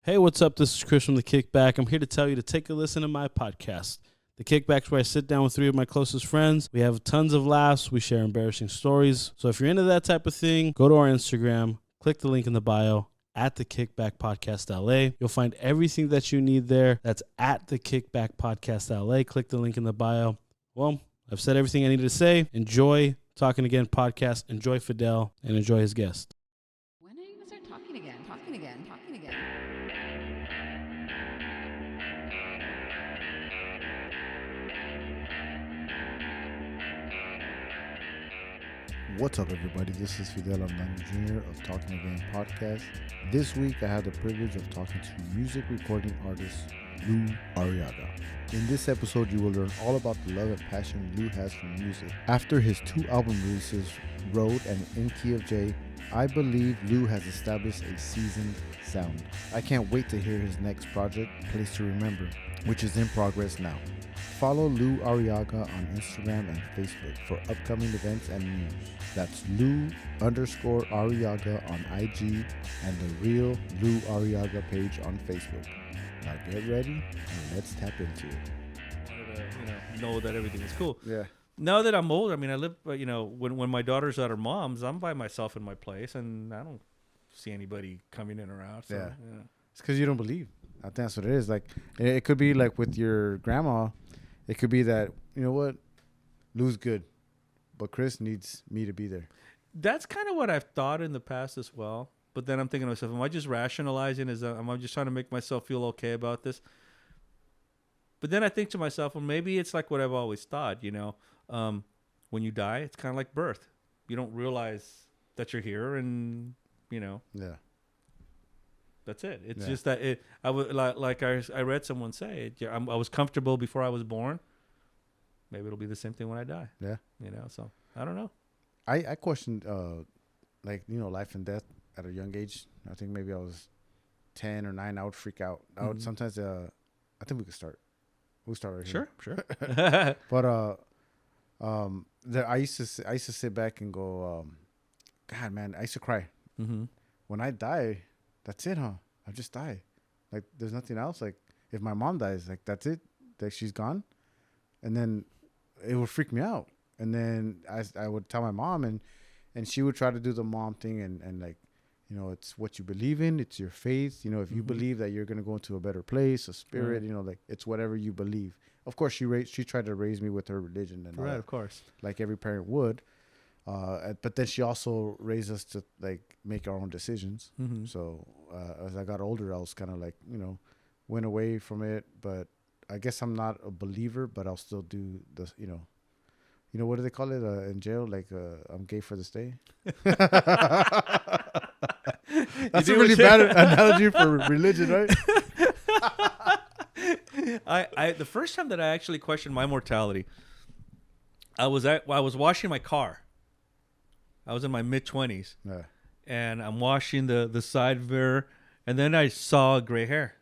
Hey, what's up? This is Chris from The Kickback. I'm here to tell you to take a listen to my podcast. The Kickback's where I sit down with three of my closest friends. We have tons of laughs. We share embarrassing stories. So if you're into that type of thing, go to our Instagram, click the link in the bio, at The Kickback Podcast LA. You'll find everything that you need there. That's at The Kickback Podcast LA. Click the link in the bio. Well, I've said everything I needed to say. Enjoy Talking Again podcast. Enjoy Fidel and enjoy his guest. When are you going to start talking again? Talking again. What's up, everybody? This is Fidel Orlando Jr. of Talking Again podcast. This week, I had the privilege of talking to music recording artist Lou Arreaga. In this episode, you will learn all about the love and passion Lou has for music. After his 2 album releases, Road and In Key of J, I believe Lou has established a seasoned sound. I can't wait to hear his next project, Place to Remember, which is in progress now. Follow Lou Arreaga on Instagram and Facebook for upcoming events and news. That's Lou_Arreaga on IG and the real Lou Arreaga page on Facebook. Now get ready and let's tap into it. Wanted to, know that everything was cool. Yeah. Now that I'm older, I mean, I live, when my daughter's at her mom's, I'm by myself in my place, and I don't see anybody coming in or out. So, Yeah. It's because you don't believe. I think that's what it is. Like, it could be like with your grandma. It could be that, you know what, Lou's good, but Chris needs me to be there. That's kind of what I've thought in the past as well. But then I'm thinking to myself, am I just rationalizing? Am I just trying to make myself feel okay about this? But then I think to myself, well, maybe it's like what I've always thought, when you die, it's kind of like birth. You don't realize that you're here, and, Yeah. that's it. It's just that I read someone say, I was comfortable before I was born. Maybe it'll be the same thing when I die. Yeah. So I don't know. I questioned, life and death at a young age. I think maybe I was 10 or 9. I would freak out. I would sometimes, I think we could start. We'll start right here. Sure. But I used to sit back and go, God, man, I used to cry. Mm-hmm. When I die, that's it, huh? I just die. Like, there's nothing else. Like, if my mom dies, like, that's it. Like, she's gone. And then it would freak me out. And then I would tell my mom, and she would try to do the mom thing. And like, it's what you believe in. It's your faith. If you believe that you're going to go into a better place, a spirit, like, it's whatever you believe. Of course, she tried to raise me with her religion. And Right, of course. Like every parent would. But then she also raised us to, like, make our own decisions. Mm-hmm. So as I got older, I was kind of like, went away from it. But I guess I'm not a believer, but I'll still do the, what do they call it in jail? Like, I'm gay for the stay. That's a really bad analogy for religion, right? I the first time that I actually questioned my mortality, I was washing my car. I was in my mid-20s, and I'm washing the side mirror, and then I saw gray hair.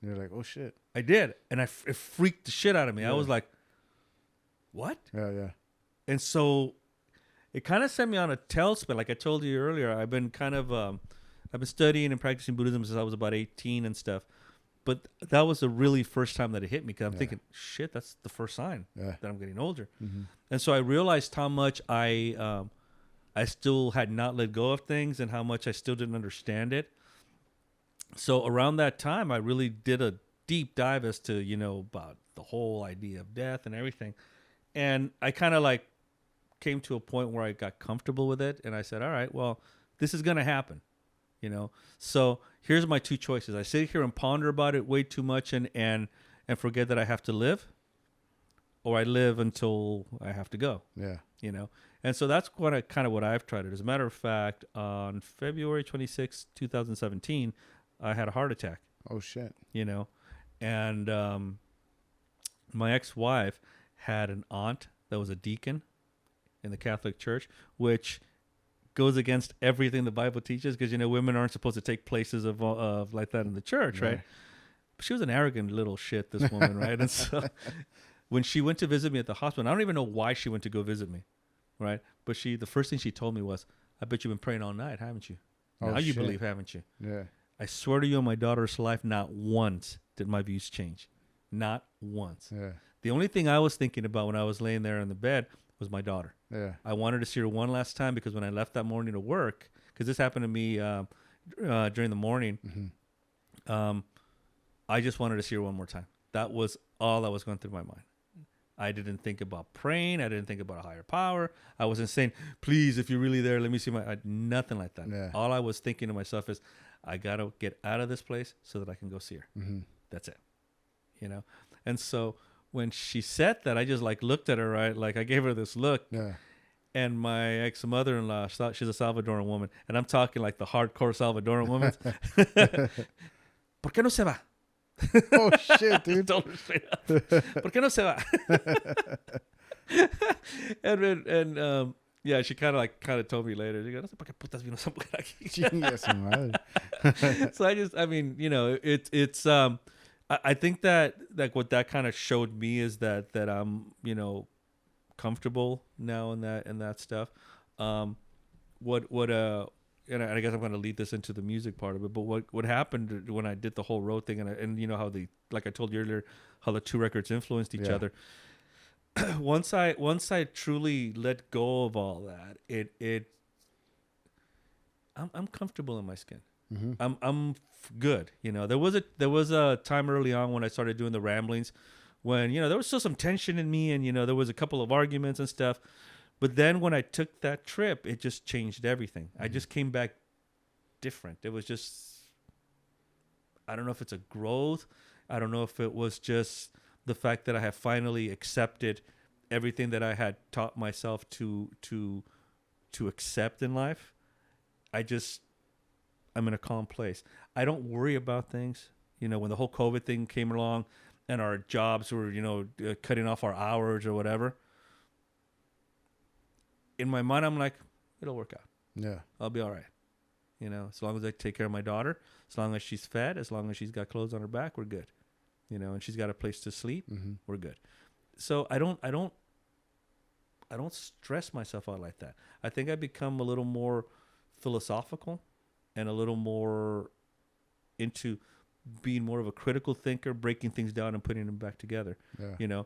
You're like, oh shit! I did, and it freaked the shit out of me. Yeah. I was like, what? Yeah. And so it kind of sent me on a tailspin. Like I told you earlier, I've been studying and practicing Buddhism since I was about 18 and stuff. But that was the really first time that it hit me, because I'm thinking, shit, that's the first sign that I'm getting older. Mm-hmm. And so I realized how much I still had not let go of things, and how much I still didn't understand it. So around that time, I really did a deep dive as to, about the whole idea of death and everything. And I kind of like came to a point where I got comfortable with it. And I said, all right, well, this is going to happen. So here's my 2 choices. I sit here and ponder about it way too much and forget that I have to live, or I live until I have to go. Yeah. And so that's what I've tried. As a matter of fact, on February 26, 2017, I had a heart attack. Oh shit. And my ex-wife had an aunt that was a deacon in the Catholic Church, which goes against everything the Bible teaches, because women aren't supposed to take places of like that in the church, right? But she was an arrogant little shit, this woman, right? And so when she went to visit me at the hospital, I don't even know why she went to go visit me, right? But the first thing she told me was, I bet you've been praying all night, haven't you? Now you believe, haven't you? Yeah. I swear to you, on my daughter's life, not once did my views change. Not once. Yeah. The only thing I was thinking about when I was laying there in the bed was my daughter. Yeah. I wanted to see her one last time because when I left that morning to work, because this happened to me during the morning, I just wanted to see her one more time. That was all that was going through my mind. I didn't think about praying. I didn't think about a higher power. I wasn't saying, please, if you're really there, let me see nothing like that. Yeah. All I was thinking to myself is, I got to get out of this place so that I can go see her. Mm-hmm. That's it. And so when she said that, I just like looked at her, right? Like I gave her this look. Yeah. And my ex-mother-in-law, she's a Salvadoran woman. And I'm talking like the hardcore Salvadoran woman. ¿Por qué no se va? Oh, shit, dude. Told her straight up. ¿Por qué no se va? and yeah, she kind of told me later. She goes, no sé por qué putas vino esa mujer aquí. Chinga su madre. So I mean, it's I think that like what that kind of showed me is that I'm, comfortable now in that stuff. And I guess I'm going to lead this into the music part of it. But what happened when I did the whole road thing, and you know how like I told you earlier, how the two records influenced each other. Once I truly let go of all that, I'm comfortable in my skin. Mm-hmm. I'm good. There was a time early on when I started doing the ramblings, when there was still some tension in me, and there was a couple of arguments and stuff. But then when I took that trip, it just changed everything. I just came back different. It was just, I don't know if it's a growth. I don't know if it was just the fact that I have finally accepted everything that I had taught myself to accept in life. I'm in a calm place. I don't worry about things. When the whole COVID thing came along and our jobs were, cutting off our hours or whatever, in my mind, I'm like, it'll work out. Yeah. I'll be all right. As long as I take care of my daughter, as long as she's fed, as long as she's got clothes on her back, we're good. And she's got a place to sleep, we're good. So I don't stress myself out like that. I think I become a little more philosophical and a little more into being more of a critical thinker, breaking things down and putting them back together. Yeah.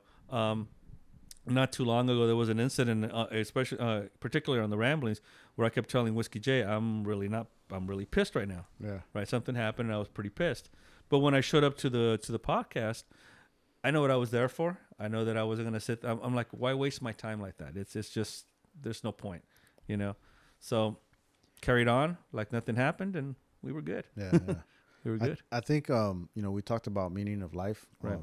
Not too long ago, there was an incident, especially particularly on the ramblings, where I kept telling Whiskey J, I'm really pissed right now. Yeah. Right. Something happened and I was pretty pissed. But when I showed up to the podcast, I know what I was there for. I know that I wasn't going to sit. I'm like, why waste my time like that? It's just, there's no point, So carried on like nothing happened and we were good. Yeah. Yeah. We were good. I think, we talked about meaning of life. Right.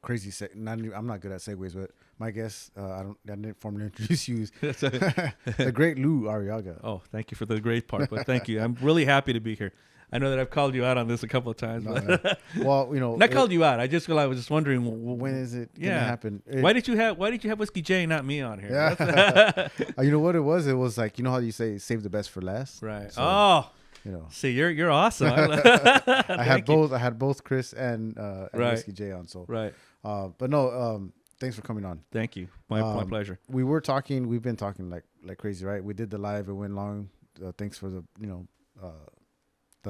Crazy. I'm not good at segues, but my guess, I didn't formally introduce you. The great Lou Arreaga. Oh, thank you for the great part, but thank you. I'm really happy to be here. I know that I've called you out on this a couple of times. But Well, not called you out. I was just wondering when is it gonna happen? Why did you have Whiskey J, not me on here? Yeah. You know what it was? It was like, how you say save the best for last. Right. So, see, you're awesome. I had both Chris and Whiskey J on. So right. But no. Thanks for coming on. Thank you. My pleasure. We've been talking like crazy, right? We did the live. It went long. Thanks for the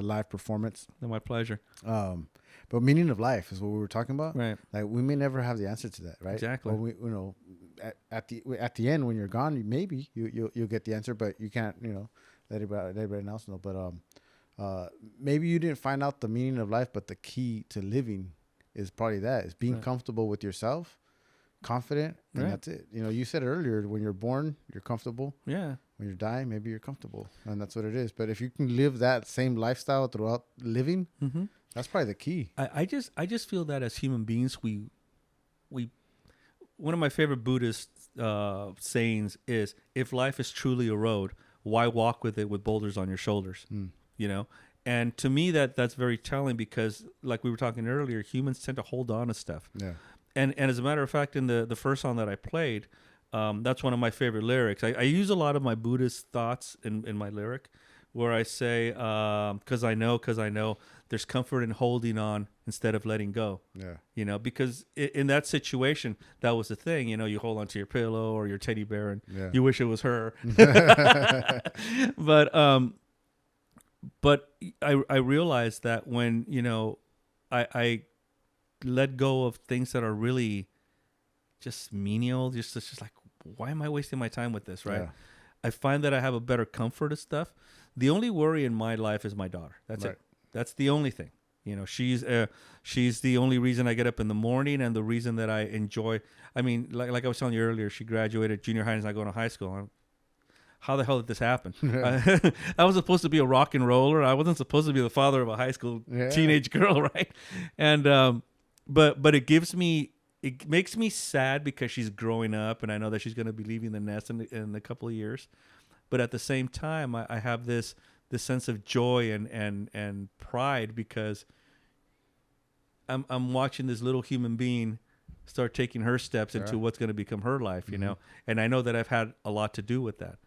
live performance. No, my pleasure. But meaning of life is what we were talking about. Right. Like we may never have the answer to that, right? Exactly. Or at the end when you're gone, maybe you'll get the answer, but you can't, let everybody else know. But maybe you didn't find out the meaning of life, but the key to living is probably that. It's being comfortable with yourself, confident, and that's it. You said earlier, when you're born, you're comfortable. Yeah. When you're dying, maybe you're comfortable, and that's what it is. But if you can live that same lifestyle throughout living, that's probably the key. I just feel that as human beings, we one of my favorite Buddhist sayings is, if life is truly a road, why walk with it with boulders on your shoulders? And to me, that's very telling, because like we were talking earlier, humans tend to hold on to stuff. Yeah. And as a matter of fact, in the first song that I played, that's one of my favorite lyrics. I use a lot of my Buddhist thoughts in my lyric, where I say, because I know there's comfort in holding on instead of letting go. Yeah. Because in that situation, that was the thing. You hold on to your pillow or your teddy bear and you wish it was her. but I realized that when, I let go of things that are really just menial, just like, why am I wasting my time with this, right? Yeah. I find that I have a better comfort of stuff. The only worry in my life is my daughter. That's Right. it. That's the only thing. She's the only reason I get up in the morning, and the reason that I enjoy. I mean, like I was telling you earlier, she graduated junior high and is not going to high school. How the hell did this happen? I was supposed to be a rock and roller. I wasn't supposed to be the father of a high school teenage girl, right? And but it makes me sad because she's growing up, and I know that she's going to be leaving the nest in a couple of years. But at the same time, I have this sense of joy and pride because I'm watching this little human being start taking her steps into what's going to become her life, and I know that I've had a lot to do with that.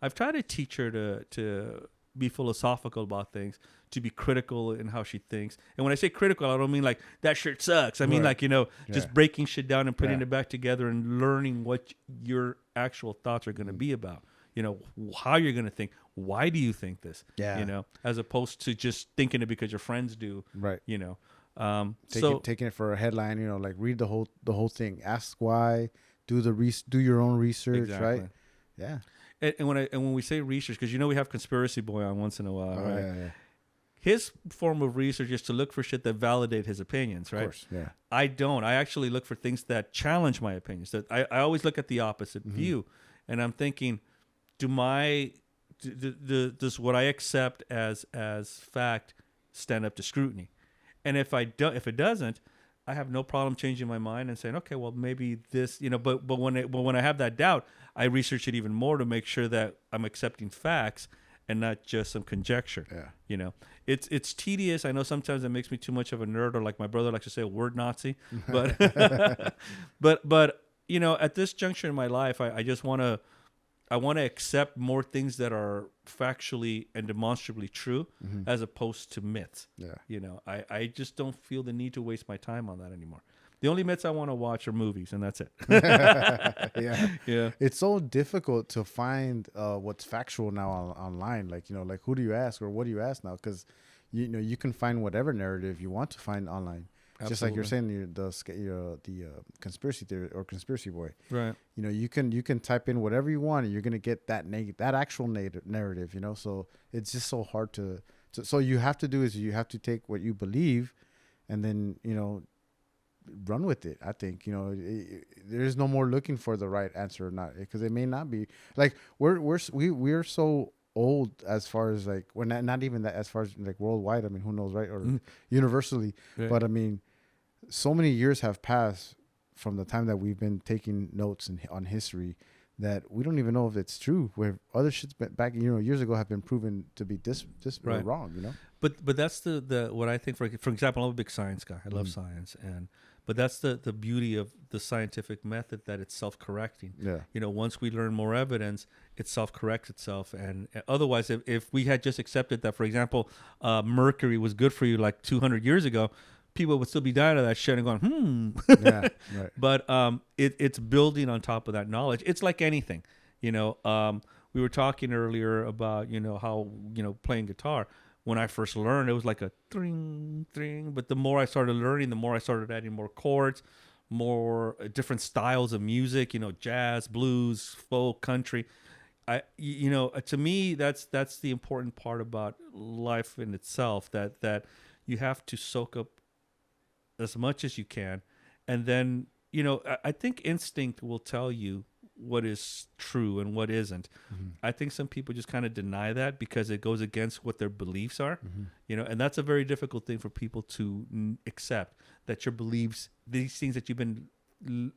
I've tried to teach her to be philosophical about things, to be critical in how she thinks. And when I say critical, I don't mean like that shirt sucks. I mean just breaking shit down and putting it back together and learning what your actual thoughts are going to be about. How you're going to think. Why do you think this? Yeah. As opposed to just thinking it because your friends do. Right. Taking it for a headline, like read the whole thing. Ask why. Do your own research, right? Yeah. And when we say research, because we have Conspiracy Boy on once in a while, right? Yeah. His form of research is to look for shit that validate his opinions, right? Of course, yeah. I don't. I actually look for things that challenge my opinions. That I always look at the opposite view, and I'm thinking, does what I accept as fact stand up to scrutiny? And if it doesn't, I have no problem changing my mind and saying, okay, well, maybe this, but when I have that doubt, I research it even more to make sure that I'm accepting facts and not just some conjecture. Yeah. It's tedious. I know sometimes it makes me too much of a nerd, or like my brother likes to say, a word Nazi. But but at this juncture in my life, I just want to accept more things that are factually and demonstrably true as opposed to myths. Yeah. I just don't feel the need to waste my time on that anymore. The only myths I want to watch are movies, and that's it. Yeah. It's so difficult to find what's factual now online. Like, like who do you ask or what do you ask now? Because, you can find whatever narrative you want to find online. Absolutely. Just like you're saying, the conspiracy theory or conspiracy boy. Right. You can type in whatever you want and you're going to get that actual narrative, So it's just so hard to so you have to do is you have to take what you believe and then, run with it. I think, there's no more looking for the right answer or not, because it may not be like we're so old as far as like we're not even that as far as like worldwide. I mean, who knows, right? Or universally. Right. But I mean, so many years have passed from the time that we've been taking notes on history that we don't even know if it's true. Where other shit's been back, years ago have been proven to be this right. Wrong, But that's the what I think. For example, I'm a big science guy. I love science, but that's the beauty of the scientific method, that it's self-correcting. Yeah. Once we learn more evidence, it self-corrects itself. And otherwise, if we had just accepted that, for example, mercury was good for you like 200 years ago, people would still be dying of that shit and going, Yeah, right. But it's building on top of that knowledge. It's like anything, we were talking earlier about, how, playing guitar. When I first learned, it was like a dring, dring. But the more I started learning, the more I started adding more chords, more different styles of music, jazz, blues, folk, country. To me, that's the important part about life in itself, that you have to soak up as much as you can. And then, I think instinct will tell you what is true and what isn't. I think some people just kind of deny that because it goes against what their beliefs are, and that's a very difficult thing for people to accept, that your beliefs, these things that you've been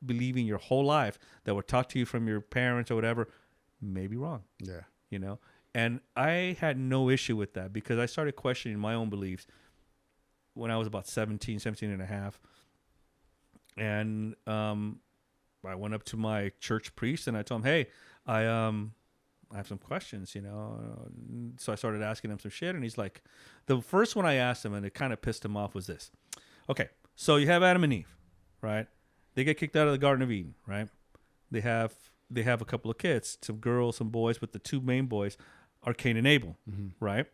believing your whole life, that were taught to you from your parents or whatever, may be wrong. Yeah. And I had no issue with that because I started questioning my own beliefs when I was about 17 and a half. And I went up to my church priest and I told him, hey, I have some questions, So I started asking him some shit, and he's like, the first one I asked him, and it kind of pissed him off, was this. Okay, so you have Adam and Eve, right? They get kicked out of the Garden of Eden, right? They have a couple of kids, some girls, some boys, but the two main boys are Cain and Abel, right?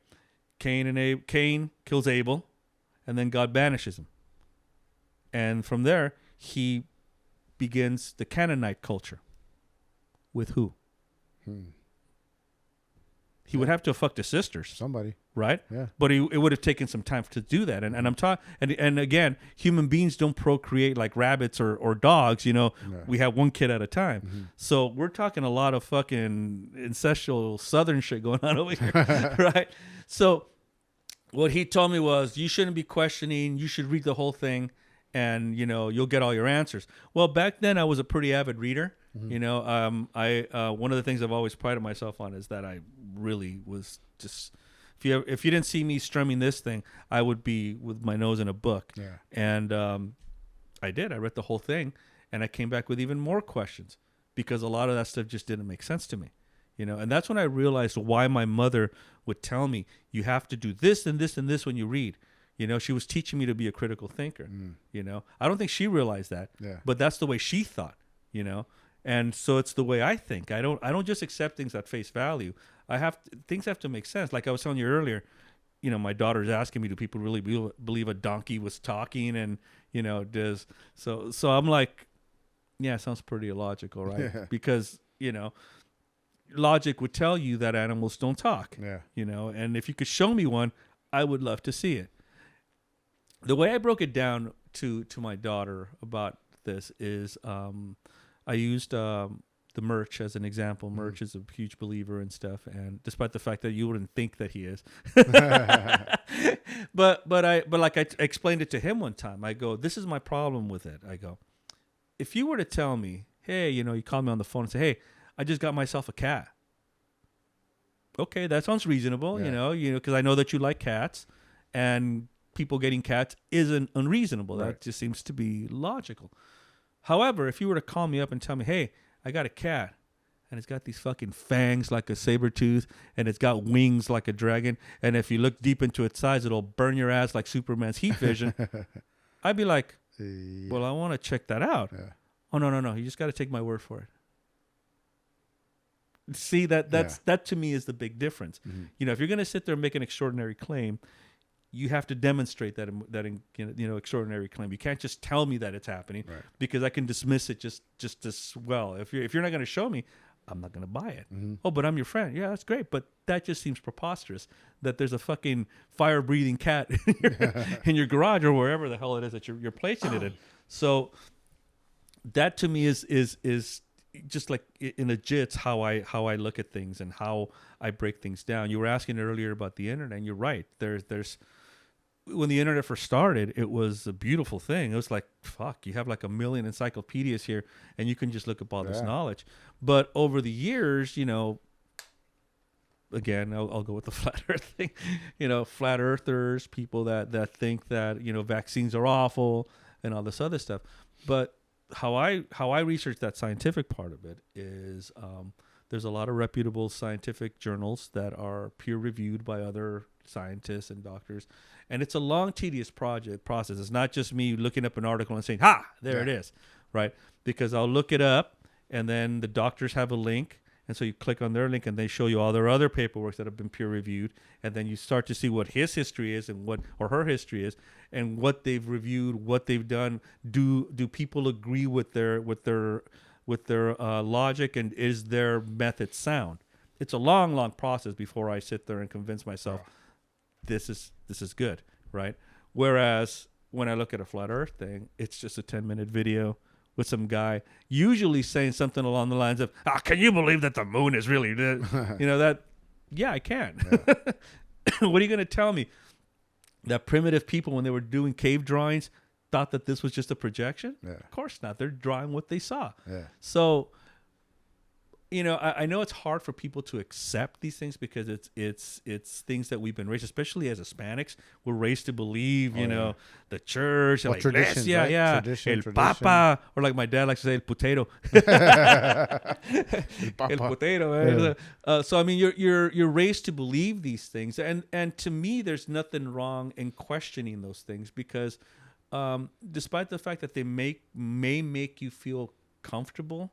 Cain kills Abel, and then God banishes him. And from there, he begins the Canaanite culture. With who? He would have to have fucked his sisters. Somebody. Right? Yeah. But it would have taken some time to do that. And I'm talking, and again, human beings don't procreate like rabbits or dogs. You know, we have one kid at a time. Mm-hmm. So we're talking a lot of fucking incestual southern shit going on over here. Right? So what he told me was, you shouldn't be questioning. You should read the whole thing, and, you know, you'll get all your answers. Well, back then I was a pretty avid reader. Mm-hmm. You know, one of the things I've always prided myself on is that I really was just, if you didn't see me strumming this thing, I would be with my nose in a book. Yeah. And I did. I read the whole thing, and I came back with even more questions because a lot of that stuff just didn't make sense to me. You know, and that's when I realized why my mother would tell me, you have to do this and this and this when you read. You know, she was teaching me to be a critical thinker. You know, I don't think she realized that, but that's the way she thought, you know. And so it's the way I think. I don't just accept things at face value. Things have to make sense. Like I was telling you earlier, you know, my daughter's asking me, do people really believe a donkey was talking? And, you know, so I'm like, yeah, it sounds pretty illogical, right? Yeah. Because, you know, logic would tell you that animals don't talk. Yeah. You know, and if you could show me one, I would love to see it. The way I broke it down to my daughter about this is I used the Merch as an example. Merch is a huge believer in stuff, and despite the fact that you wouldn't think that he is, but like I explained it to him one time. I go, this is my problem with it. I go, if you were to tell me, hey, you know, you call me on the phone and say, hey, I just got myself a cat. Okay, that sounds reasonable. Yeah. You know, because I know that you like cats, and people getting cats isn't unreasonable. Right. That just seems to be logical. However, if you were to call me up and tell me, hey, I got a cat, and it's got these fucking fangs like a saber tooth, and it's got wings like a dragon, and if you look deep into its eyes, it'll burn your ass like Superman's heat vision, I'd be like, well, I want to check that out. Yeah. Oh, no. You just got to take my word for it. See, that to me is the big difference. Mm-hmm. You know, if you're going to sit there and make an extraordinary claim, you have to demonstrate that extraordinary claim. You can't just tell me that it's happening, right, because I can dismiss it just as well. If you're not going to show me, I'm not going to buy it. Mm-hmm. Oh, but I'm your friend. Yeah, that's great. But that just seems preposterous that there's a fucking fire-breathing cat in your garage or wherever the hell it is that you're placing it in. So that to me is just like in a jits how I look at things and how I break things down. You were asking earlier about the internet, and you're right. There's when the internet first started, it was a beautiful thing. It was like, fuck, you have like 1 million encyclopedias here, and you can just look up all this knowledge. But over the years, you know, again, I'll go with the flat earth thing. You know, flat earthers, people that think that, you know, vaccines are awful and all this other stuff. But how I research that scientific part of it is there's a lot of reputable scientific journals that are peer reviewed by other scientists and doctors, and it's a long, tedious process. It's not just me looking up an article and saying, there it is, right? Because I'll look it up, and then the doctors have a link, and so you click on their link, and they show you all their other paperwork that have been peer reviewed, and then you start to see what his history is and what or her history is, and what they've reviewed, what they've done. Do people agree with their logic, and is their method sound? It's a long process before I sit there and convince myself this is good, right? Whereas when I look at a flat earth thing, it's just a 10-minute video with some guy usually saying something along the lines of, can you believe that the moon is really, you know, that, yeah, I can. Yeah. What are you going to tell me? That primitive people, when they were doing cave drawings, thought that this was just a projection? Yeah. Of course not. They're drawing what they saw. Yeah. So, you know, I know it's hard for people to accept these things because it's things that we've been raised, especially as Hispanics, we're raised to believe, the church, well, like traditions, right? Tradition, Papa, or like my dad likes to say, el potato. El potato. So I mean, you're raised to believe these things, and to me, there's nothing wrong in questioning those things because, despite the fact that they may make you feel comfortable.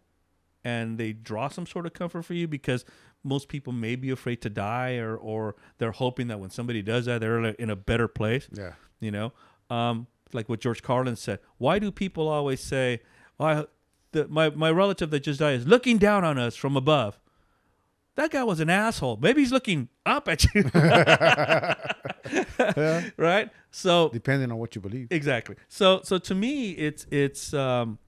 And they draw some sort of comfort for you because most people may be afraid to die, or they're hoping that when somebody does that, they're in a better place. Yeah. You know, like what George Carlin said. Why do people always say, "Oh, my relative that just died is looking down on us from above"? That guy was an asshole. Maybe he's looking up at you. Yeah. Right? So Depending on what you believe. exactly. So to me, it's I'm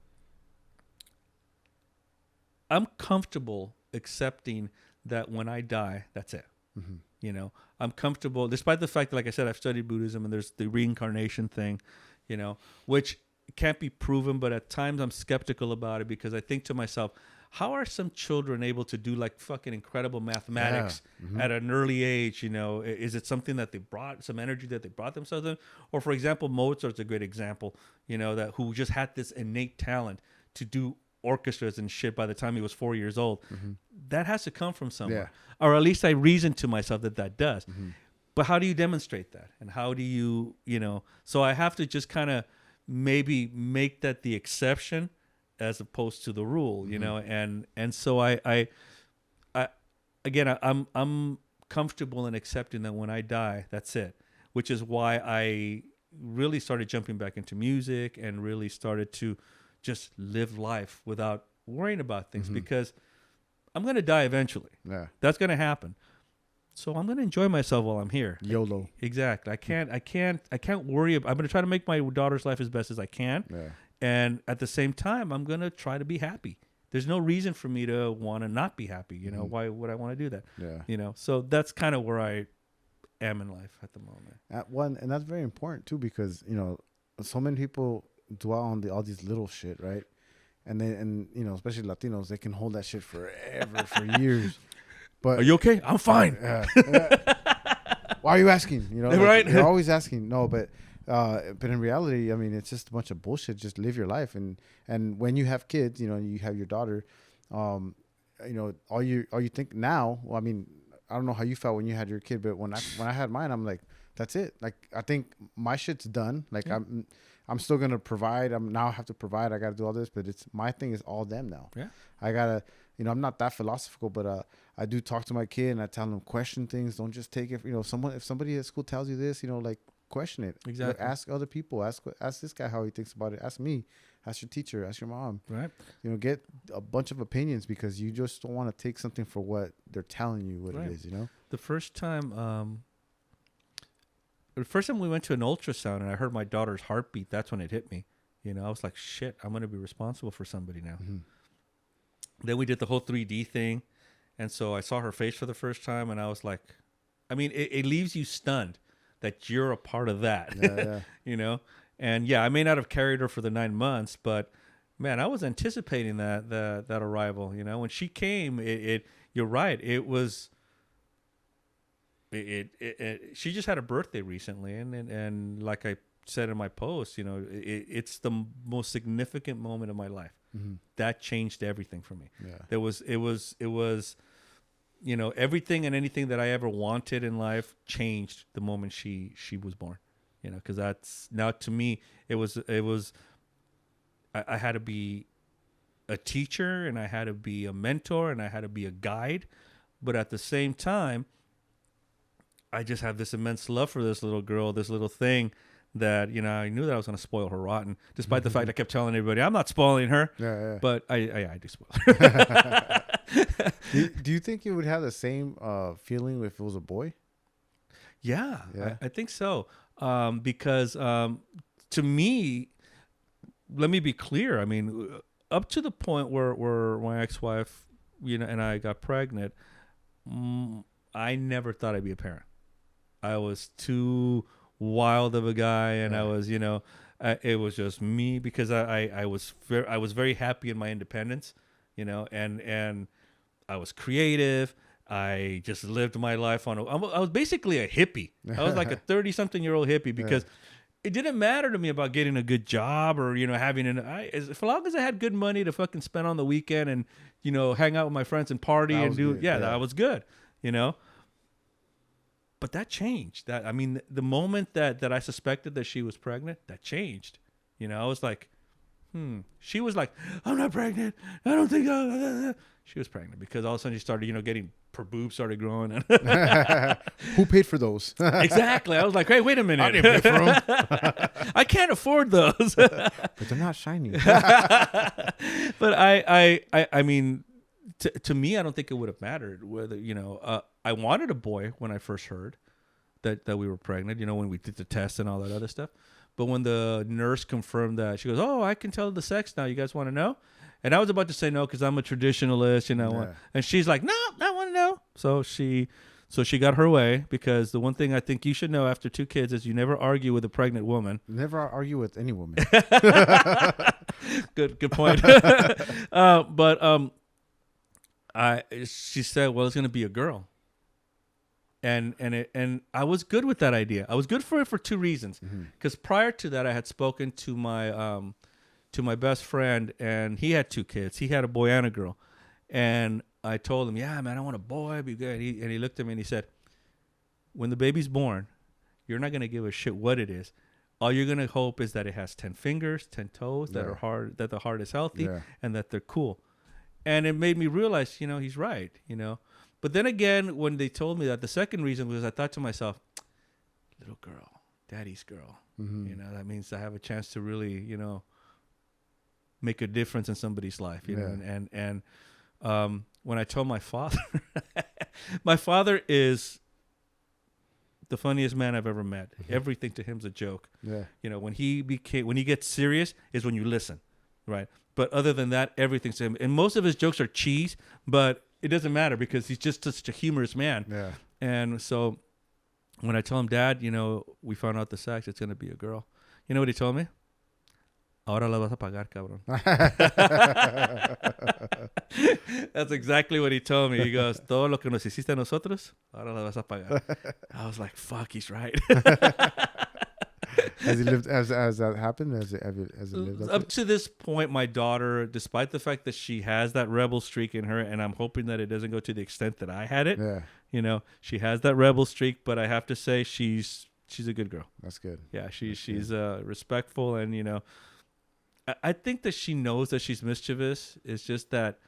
comfortable accepting that when I die, that's it. Mm-hmm. You know, I'm comfortable, despite the fact that, like I said, I've studied Buddhism and there's the reincarnation thing, you know, which can't be proven, but at times I'm skeptical about it because I think to myself, how are some children able to do like fucking incredible mathematics at an early age? You know, is it something that they brought, some energy that they brought themselves in? Or for example, Mozart's a great example, you know, that who just had this innate talent to do orchestras and shit by the time he was 4 years old. That has to come from somewhere. Or at least I reason to myself that does. But how do you demonstrate that? And how do you, you know, so I have to just kind of maybe make that the exception as opposed to the rule, you know, and so I again, I'm comfortable in accepting that when I die, that's it, which is why I really started jumping back into music and really started to just live life without worrying about things because I'm going to die eventually. Yeah. That's going to happen. So I'm going to enjoy myself while I'm here. YOLO. Exactly. I can't worry about, I'm going to try to make my daughter's life as best as I can. Yeah. And at the same time, I'm going to try to be happy. There's no reason for me to want to not be happy. You know, why would I want to do that? Yeah. You know, so that's kind of where I am in life at the moment. And that's very important too, because, you know, so many people dwell on all these little shit, right? And you know, especially Latinos, they can hold that shit forever, for years. But Are you okay? I'm fine. Why are you asking? You know, like, Right? You're always asking. No, but in reality, I mean, it's just a bunch of bullshit. Just live your life, and when you have kids, you know, you have your daughter, you know, all you think now. Well, I mean, I don't know how you felt when you had your kid, but when I had mine, I'm like, that's it. Like, I think my shit's done. Like, I'm still gonna provide. I have to provide. I gotta do all this, but it's my thing is all them now. Yeah. I gotta, you know, I'm not that philosophical, but I do talk to my kid and I tell them question things. Don't just take it. You know, if somebody at school tells you this, you know, like, question it. Exactly. Like, ask other people. Ask this guy how he thinks about it. Ask me. Ask your teacher. Ask your mom. Right. You know, get a bunch of opinions because you just don't want to take something for what they're telling you what it is. You know. The first time we went to an ultrasound and I heard my daughter's heartbeat, that's when it hit me. You know, I was like, shit, I'm going to be responsible for somebody now. Then we did the whole 3D thing. And so I saw her face for the first time and I was like, I mean, it leaves you stunned that you're a part of that, Yeah. you know? And yeah, I may not have carried her for the 9 months, but man, I was anticipating that arrival, you know? When she came, you're right. It was, she just had a birthday recently. And like I said in my post, you know, it's the most significant moment of my life. That changed everything for me. Yeah. It was, you know, everything and anything that I ever wanted in life changed the moment she was born, you know, because that's now to me, I had to be a teacher and I had to be a mentor and I had to be a guide. But at the same time, I just have this immense love for this little girl, this little thing that, you know, I knew that I was going to spoil her rotten, despite the fact I kept telling everybody, I'm not spoiling her. Yeah. But I do spoil her. Do you think you would have the same feeling if it was a boy? Yeah. Yeah. I think so. Because to me, let me be clear. I mean, up to the point where my ex-wife, you know, and I got pregnant, I never thought I'd be a parent. I was too wild of a guy, and I was, you know, it was just me because I was very happy in my independence, you know, and I was creative. I just lived my life I was basically a hippie. I was like a 30-something-year-old hippie because it didn't matter to me about getting a good job or, you know, having as long as I had good money to fucking spend on the weekend and, you know, hang out with my friends and party and do, that was good, you know. But that changed. That, I mean, the moment that I suspected that she was pregnant, that changed. You know, I was like, She was like, I'm not pregnant. I don't think she was pregnant because all of a sudden she started, getting her boobs started growing. Who paid for those? Exactly. I was like, hey, wait a minute. I didn't pay for them. I can't afford those. But they're not shiny. But I mean, to me, I don't think it would have mattered whether, I wanted a boy when I first heard that we were pregnant, when we did the test and all that other stuff. But when the nurse confirmed that, she goes, oh, I can tell the sex now. You guys want to know? And I was about to say no because I'm a traditionalist, And she's like, no, I want to know. So she got her way because the one thing I think you should know after 2 kids is you never argue with a pregnant woman. Never argue with any woman. Good point. She said, well, it's going to be a girl. And I was good with that idea. I was good for it for 2 reasons. Because prior to that, I had spoken to my best friend, and he had 2 kids. He had a boy and a girl. And I told him, yeah, man, I want a boy. Be good. And he looked at me and he said, when the baby's born, you're not going to give a shit what it is. All you're going to hope is that it has 10 fingers, 10 toes, that are hard, that the heart is healthy, and that they're cool. And it made me realize, he's right, But then again, when they told me that, the second reason was I thought to myself, little girl, daddy's girl. That means I have a chance to really, make a difference in somebody's life, know. And when I told my father, my father is the funniest man I've ever met. Everything to him's a joke. Yeah. When he gets serious is when you listen, right? But other than that, everything's to him. And most of his jokes are cheese, but it doesn't matter because he's just such a humorous man. Yeah. And so when I told him, Dad, we found out the sex, it's going to be a girl. You know what he told me? Ahora la vas a pagar, cabrón. That's exactly what he told me. He goes, todo lo que nos hiciste a nosotros, ahora la vas a pagar. I was like, fuck, he's right. Has he lived? Has that happened? Has it lived up to this point? My daughter, despite the fact that she has that rebel streak in her, and I'm hoping that it doesn't go to the extent that I had it. Yeah. She has that rebel streak, but I have to say she's a good girl. That's good. Yeah, she's respectful, and I think that she knows that she's mischievous. It's just that.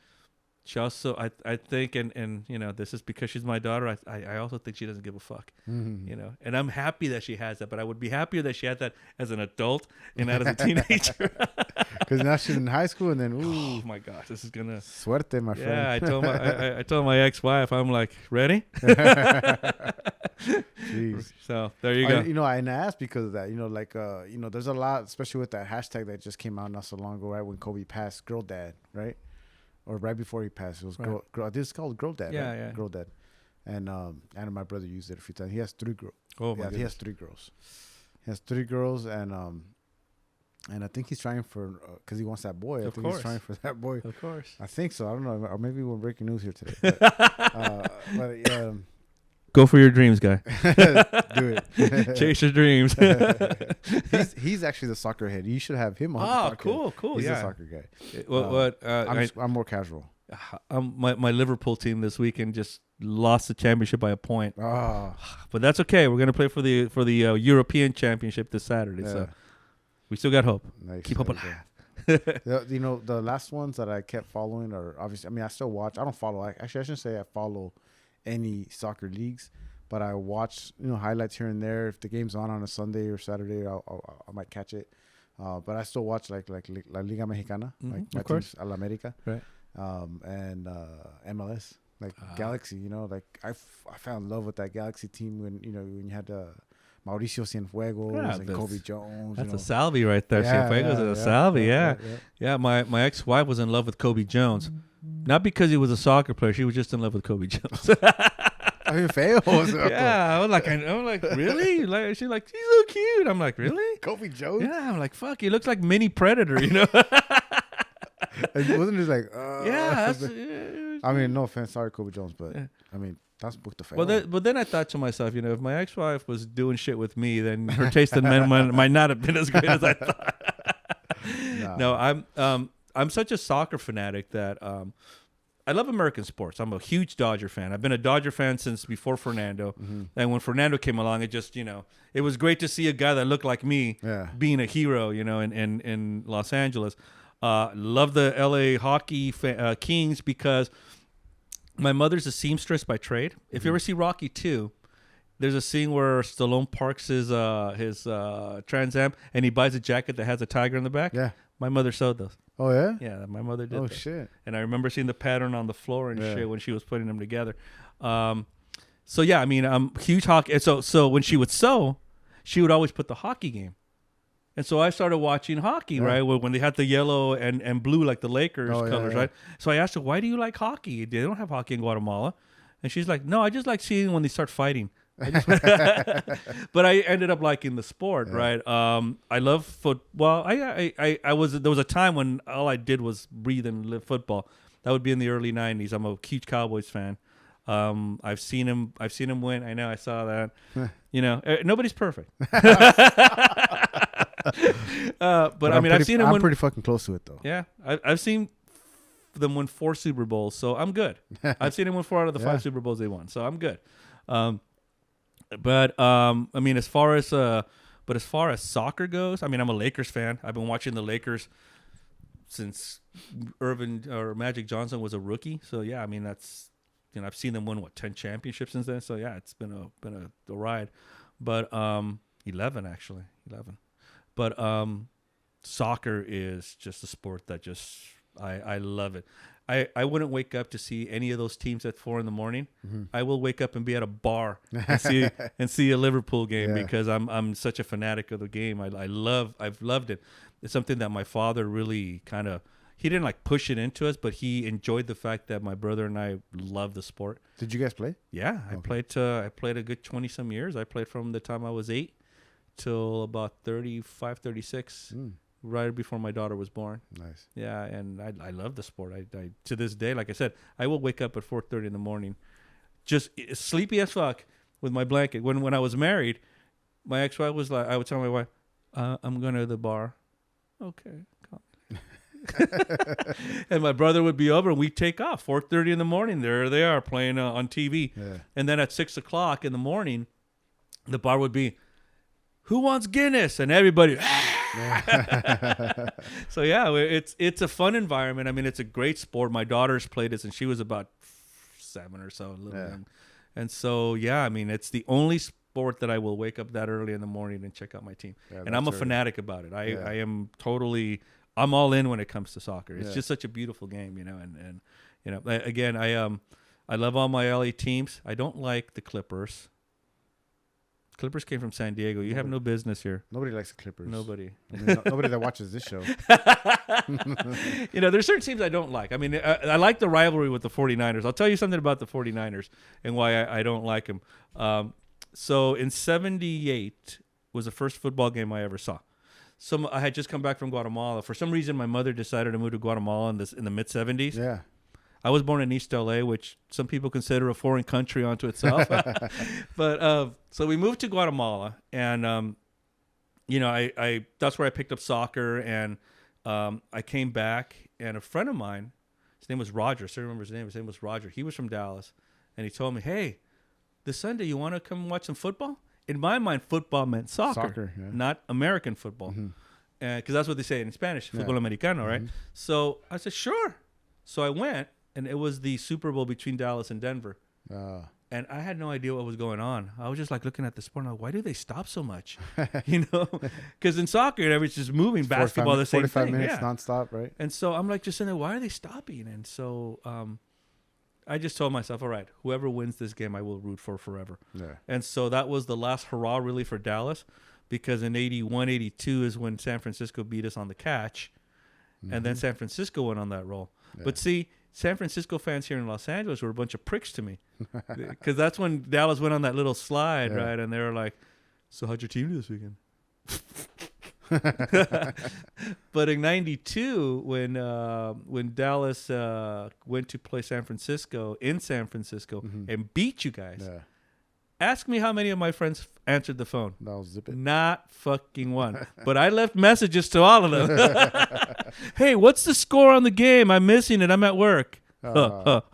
She also, I think, and this is because she's my daughter. I also think she doesn't give a fuck, and I'm happy that she has that. But I would be happier that she had that as an adult and not as a teenager. Because now she's in high school, and then oh my gosh, this is gonna suerte, my friend. Yeah, I told my ex-wife, I'm like, ready? Jeez. So there you go. I asked because of that. There's a lot, especially with that hashtag that just came out not so long ago, right when Kobe passed, girl dad, right? Or right before he passed, it was girl. This is called girl dad. Yeah, right? yeah. Girl dad. And my brother used it a few times. He has 3 girls. Oh my goodness. He has 3 girls. He has 3 girls, and I think he's trying for because he wants that boy. I think he's trying for that boy. Of course. I think so. I don't know. Or maybe we're breaking news here today. But go for your dreams, guy. Do it. Chase your dreams. He's actually the soccer head. You should have him on. Oh, cool. He's yeah. the soccer guy. I'm I'm more casual. My Liverpool team this weekend just lost the championship by a point. Oh. But that's okay. We're gonna play for the European Championship this Saturday. Yeah. So we still got hope. Nice. Keep hope alive. The last ones that I kept following are obviously. I mean, I still watch. I don't follow. Actually, I shouldn't say I follow any soccer leagues, but I watch highlights here and there. If the game's on a Sunday or Saturday, I might catch it. But I still watch like La Liga Mexicana, like my teams, Al America, right? And MLS, like Galaxy. I fell in love with that Galaxy team when you had Mauricio Cienfuegos and Kobe Jones. That's a Salvi right there. Cienfuegos is a Salvi. Yeah. My ex-wife was in love with Kobe Jones. Not because he was a soccer player. She was just in love with Kobe Jones. I mean, feo. Yeah, I'm like, really? Like, she's like, he's so cute. I'm like, really? Kobe Jones? Yeah, I'm like, fuck, he looks like mini Predator, And wasn't it like, yeah. I mean, no offense, sorry, Kobe Jones, but I mean, that's booked the feo. But then I thought to myself, if my ex-wife was doing shit with me, then her taste in men might not have been as great as I thought. No, I'm such a soccer fanatic that I love American sports. I'm a huge Dodger fan. I've been a Dodger fan since before Fernando. Mm-hmm. And when Fernando came along, it just, it was great to see a guy that looked like me being a hero, in Los Angeles. Love the LA hockey Kings because my mother's a seamstress by trade. If you ever see Rocky 2, there's a scene where Stallone parks his Trans Am and he buys a jacket that has a tiger in the back. Yeah. My mother sewed those. Oh, yeah? Yeah, my mother did. Oh, that. shit. And I remember seeing the pattern on the floor and shit when she was putting them together. So yeah, I mean, I'm huge hockey. And so when she would sew, she would always put the hockey game. And so I started watching hockey, right? When they had the yellow and blue, like the Lakers colors, right? So I asked her, why do you like hockey? They don't have hockey in Guatemala. And she's like, no, I just like seeing when they start fighting. But I ended up liking the sport, right? I love football. There was a time when all I did was breathe and live football. That would be in the early 90s. I'm a huge Cowboys fan. I've seen him win. I know, I saw that. Nobody's perfect. But I mean, I've seen him win. I'm pretty fucking close to it, though. Yeah, I've seen them win 4 Super Bowls, so I'm good. I've seen them win 4 out of the 5 Super Bowls they won, so I'm good. But I mean, as far as soccer goes, I mean, I'm a Lakers fan. I've been watching the Lakers since Magic Johnson was a rookie. So yeah, I mean, that's I've seen them win 10 championships since then. So yeah, it's been a ride. But 11 actually. But soccer is just a sport that I love it. I wouldn't wake up to see any of those teams at 4 a.m. Mm-hmm. I will wake up and be at a bar and see a Liverpool game because I'm such a fanatic of the game. I've loved it. It's something that my father really he didn't like push it into us, but he enjoyed the fact that my brother and I love the sport. Did you guys play? Yeah, okay. I played a good 20 some years. I played from the time I was 8 till about 35, 36. Right before my daughter was born. Nice. Yeah, and I love the sport. I to this day, like I said, I will wake up at 4:30 in the morning, just sleepy as fuck with my blanket. When I was married, my ex-wife was like, I would tell my wife, I'm going to the bar. Okay. And my brother would be over and we'd take off 4:30 in the morning. There they are playing on TV. Yeah. And then at 6 o'clock in the morning, the bar would be, who wants Guinness? And everybody... So yeah, it's a fun environment. I mean, it's a great sport. My daughter's played it since she was about 7 or so, and so yeah, I mean, it's the only sport that I will wake up that early in the morning and check out my team. And I'm a fanatic about it. I am totally. I'm all in when it comes to soccer. It's just such a beautiful game, and again, I love all my LA teams. I don't like the Clippers. Clippers came from San Diego. You have no business here. Nobody likes the Clippers. Nobody. I mean, nobody that watches this show. There's certain teams I don't like. I mean, I like the rivalry with the 49ers. I'll tell you something about the 49ers and why I don't like them. So in 78 was the first football game I ever saw. I had just come back from Guatemala. For some reason, my mother decided to move to Guatemala in the mid-70s. Yeah. I was born in East LA, which some people consider a foreign country unto itself. But so we moved to Guatemala, and I that's where I picked up soccer, and I came back, and a friend of mine, his name was Roger. I still remember his name. His name was Roger. He was from Dallas, and he told me, "Hey, this Sunday you want to come watch some football?" In my mind, football meant soccer, not American football, because that's what they say in Spanish, fútbol americano, right? So I said, "Sure." So I went. And it was the Super Bowl between Dallas and Denver. And I had no idea what was going on. I was just like looking at the sport. And I'm like, why do they stop so much? Because in soccer, it's just moving. Basketball, the same thing. 45 minutes nonstop, right? And so I'm like just sitting there, why are they stopping? And so I just told myself, all right, whoever wins this game, I will root for forever. Yeah. And so that was the last hurrah really for Dallas, because in 81, 82 is when San Francisco beat us on the catch. And then San Francisco went on that roll. Yeah. But see, San Francisco fans here in Los Angeles were a bunch of pricks to me, because that's when Dallas went on that little slide, right? And they were like, so how'd your team do this weekend? But in 92, when Dallas went to play San Francisco in San Francisco and beat you guys, ask me how many of my friends answered the phone. No, zip it. Not fucking one. But I left messages to all of them. Hey, what's the score on the game? I'm missing it. I'm at work. But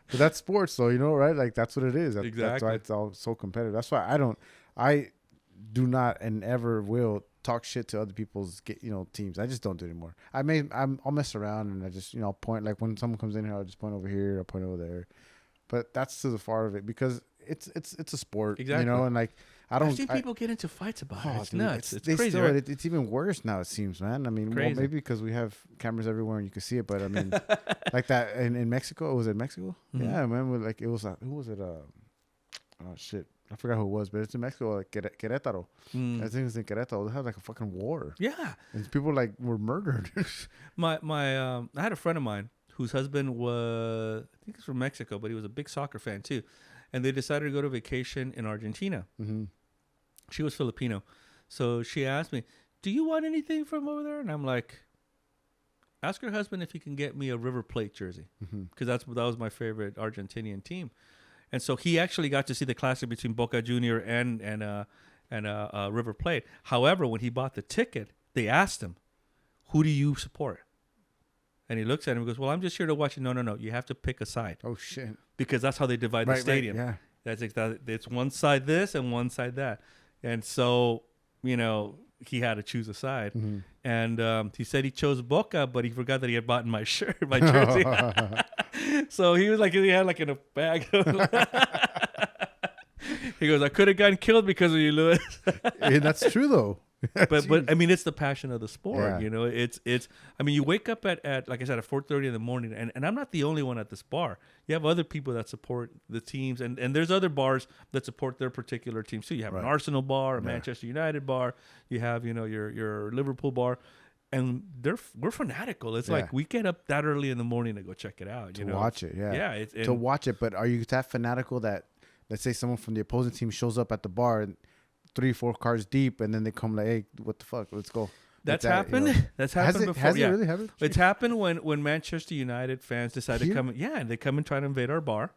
that's sports, though, right? Like, that's what it is. Exactly. That's why it's all so competitive. That's why I do not and ever will talk shit to other people's teams. I just don't do it anymore. I'll mess around and I just I'll point, like when someone comes in here, I'll just point over here, I'll point over there. But that's to the far of it because it's a sport, Exactly. and like I've seen people get into fights about it. It's nuts. It's crazy. Right? It's even worse now, it seems, man. I mean, well, maybe because we have cameras everywhere and you can see it, but I mean, like that in Mexico. Was it Mexico? Mm-hmm. Yeah, I remember. Like it was. Who was it? Oh shit, I forgot who it was, but it's in Mexico, like Querétaro. I think it's in Querétaro. They had like a fucking war. Yeah, and people like were murdered. I had a friend of mine whose husband was, I think he's from Mexico, but he was a big soccer fan too, and they decided to go to vacation in Argentina. Mm-hmm. She was Filipino. So she asked me, do you want anything from over there? And I'm like, ask her husband if he can get me a River Plate jersey. Because that was my favorite Argentinian team. And so he actually got to see the classic between Boca Junior and River Plate. However, when he bought the ticket, they asked him, who do you support? And he looks at him and goes, well, I'm just here to watch it. No. You have to pick a side. Oh, shit. Because that's how they divide the stadium. Right, yeah. That's exactly. It's one side this and one side that. And so, he had to choose a side. Mm-hmm. And he said he chose Boca, but he forgot that he had bought my jersey. So he was like, he had like in a bag. He goes, I could have gotten killed because of you, Louis. Yeah, that's true, though. but I mean, it's the passion of the sport. Yeah. It's. I mean, you wake up at like I said, at 4:30 in the morning, and I'm not the only one at this bar. You have other people that support the teams, and there's other bars that support their particular team. So you have an Arsenal bar, a Manchester United bar. You have your Liverpool bar, and we're fanatical. It's like we get up that early in the morning to go check it out. To watch it, yeah. To watch it. But are you that fanatical that, let's say, someone from the opposing team shows up at the bar and 3-4 cars deep, and then they come like, hey, what the fuck? Let's go. That's happened. That's happened before. Has it really happened? It's happened when Manchester United fans decide to come. Yeah, they come and try to invade our bar,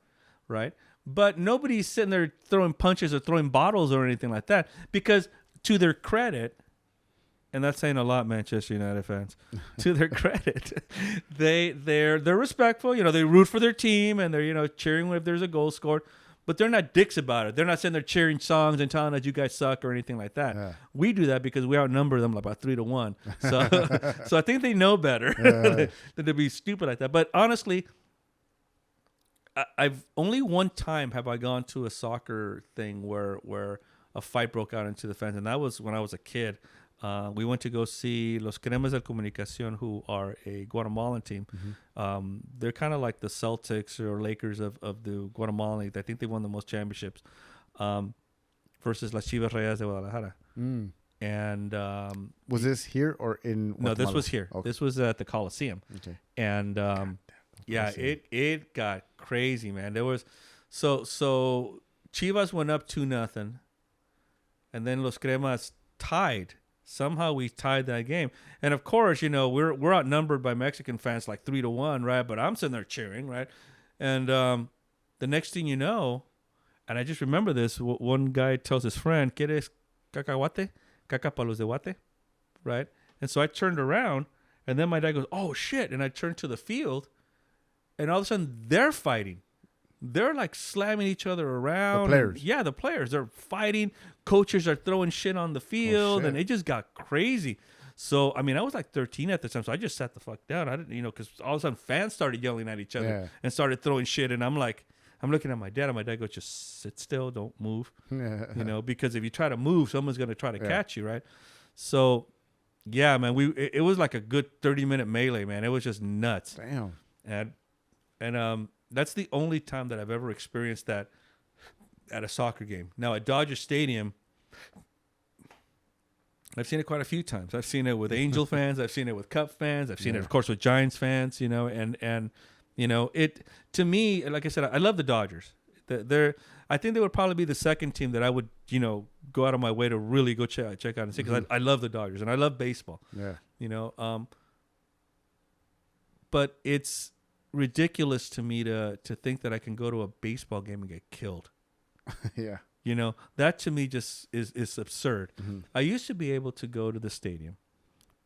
right? But nobody's sitting there throwing punches or throwing bottles or anything like that, because to their credit, and that's saying a lot, Manchester United fans. To their credit, they're respectful. They root for their team and they're cheering if there's a goal scored. But they're not dicks about it. They're not sitting there cheering songs and telling us you guys suck or anything like that. Yeah. We do that because we outnumber them about 3-1. So I think they know better than to be stupid like that. But honestly, I've only one time have I gone to a soccer thing where a fight broke out into the fans, and that was when I was a kid. We went to go see Los Cremas del Comunicación, who are a Guatemalan team. Mm-hmm. They're kind of like the Celtics or Lakers of the Guatemalan League. I think they won the most championships versus Las Chivas Reyes de Guadalajara. Mm. And was this here or in Guatemala? No, this was here. Okay. This was at the Coliseum. Okay. And it got crazy, man. There was so Chivas went up 2-0, and then Los Cremas tied. Somehow we tied that game. And of course, we're outnumbered by Mexican fans like 3-1, right? But I'm sitting there cheering, right? And the next thing you know, and I just remember this, one guy tells his friend, ¿Quieres cacahuate? Caca palos de guate? Right? And so I turned around, and then my dad goes, oh, shit. And I turned to the field, and all of a sudden they're fighting. They're like slamming each other around. The players. Yeah, the players. They're fighting. Coaches are throwing shit on the field, and it just got crazy. So, I mean, I was like 13 at the time, so I just sat the fuck down. I didn't, because all of a sudden fans started yelling at each other and started throwing shit. And I'm looking at my dad, and my dad goes, just sit still, don't move. Because if you try to move, someone's going to try to catch you, right? So, yeah, man, it was like a good 30-minute melee, man. It was just nuts. Damn. And that's the only time that I've ever experienced that at a soccer game. Now, at Dodger Stadium, I've seen it quite a few times. I've seen it with Angel fans. I've seen it with Cup fans. I've seen it, of course, with Giants fans, and it, to me, like I said, I love the Dodgers. I think they would probably be the second team that I would, go out of my way to really go check out and see, because I love the Dodgers and I love baseball. Yeah. But it's ridiculous to me to think that I can go to a baseball game and get killed. Yeah. That to me just is absurd. Mm-hmm. I used to be able to go to the stadium,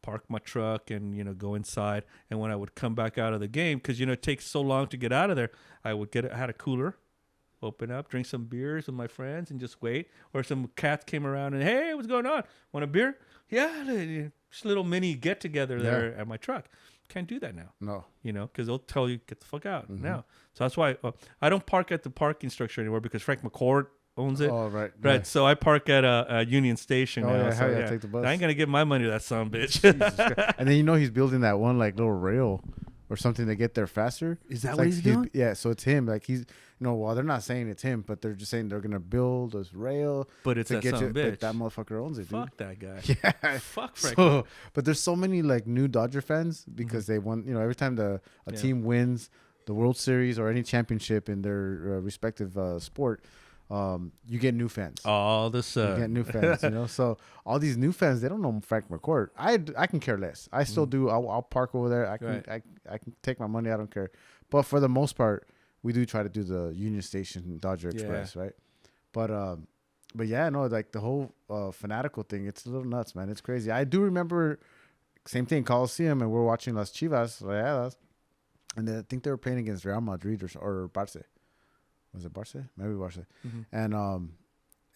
park my truck, and go inside. And when I would come back out of the game, because it takes so long to get out of there, I had a cooler open up, drink some beers with my friends, and just wait. Or some cats came around and, hey, what's going on? Want a beer? Yeah, just a little mini get together there at my truck. Can't do that now. No. You know, because they'll tell you, get the fuck out now. So that's why I don't park at the parking structure anymore because Frank McCord owns it. Oh, right. Right. Yeah. So I park at a Union Station Oh, now. yeah, So hell yeah, take the bus. I ain't going to give my money to that son of a bitch. Jesus Christ. And then, you know, he's building that one, like, little rail or something to get there faster. Is that It's what like he's doing? Yeah, so it's him. Like, he's, well, they're not saying it's him, but they're just saying they're going to build this rail. But it's to that get son of a you. bitch. But that motherfucker owns it, dude. Fuck that guy. Yeah. Fuck Frank. So, but there's so many, like, new Dodger fans because they won, every time a team wins the World Series or any championship in their respective sport, you get new fans. All the You sudden. get new fans, So all these new fans, they don't know Frank McCourt. I can care less. I still do. I'll park over there. I can Right. I can take my money. I don't care. But for the most part, we do try to do the Union Station Dodger Express, right? But yeah, no, like the whole fanatical thing, it's a little nuts, man. It's crazy. I do remember same thing, Coliseum, and we're watching Las Chivas, Rayadas, and I think they were playing against Real Madrid or Barça. Was it Barça? Maybe Barça.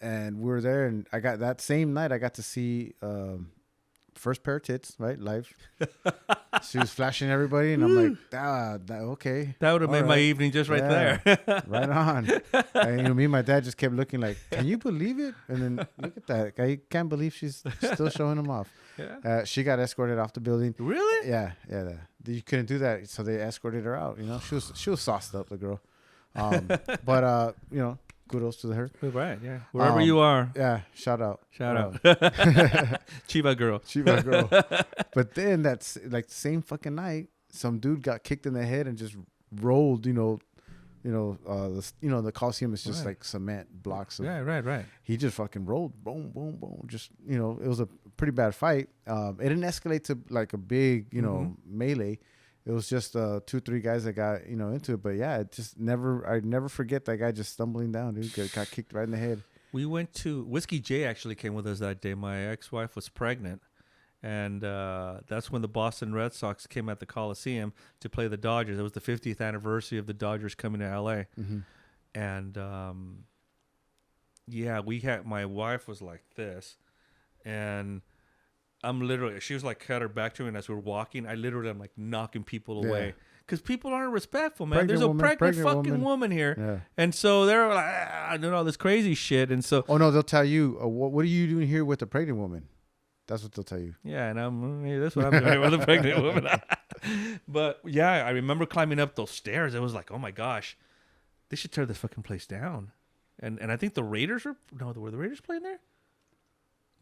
And we were there, and I got that same night. I got to see first pair of tits, right, live. She was flashing everybody, and I'm like, okay, That would have made my right. evening just right there. Right on. And me and my dad just kept looking like, can you believe it? And then look at that. I can't believe she's still showing them off. Yeah. She got escorted off the building. Really? Yeah. You couldn't do that, so they escorted her out. She was sauced up, the girl. But kudos to her. Right, yeah. Wherever you are. Yeah, shout out. Chiva girl. Chiva girl. But then that's like the same fucking night, some dude got kicked in the head and just rolled. The Coliseum is just like cement blocks. Right. He just fucking rolled, boom, boom, boom. Just it was a pretty bad fight. It didn't escalate to like a big melee. It was just 2-3 guys that got into it. But yeah, I'd never forget that guy just stumbling down. Dude got kicked right in the head. We went to Whiskey J actually came with us that day. My ex-wife was pregnant, and that's when the Boston Red Sox came at the Coliseum to play the Dodgers. It was the 50th anniversary of the Dodgers coming to LA, and my wife was like this, and she was like cut her back to me, and as we were walking, I'm like knocking people away. Because people aren't respectful, man. There's a pregnant fucking woman here. Yeah. And so they're like, all this crazy shit. And so. Oh, no, they'll tell you, what are you doing here with a pregnant woman? That's what they'll tell you. Yeah, and that's what I'm doing here with a pregnant woman. But yeah, I remember climbing up those stairs. It was like, oh my gosh, they should tear this fucking place down. And I think the Raiders were the Raiders playing there?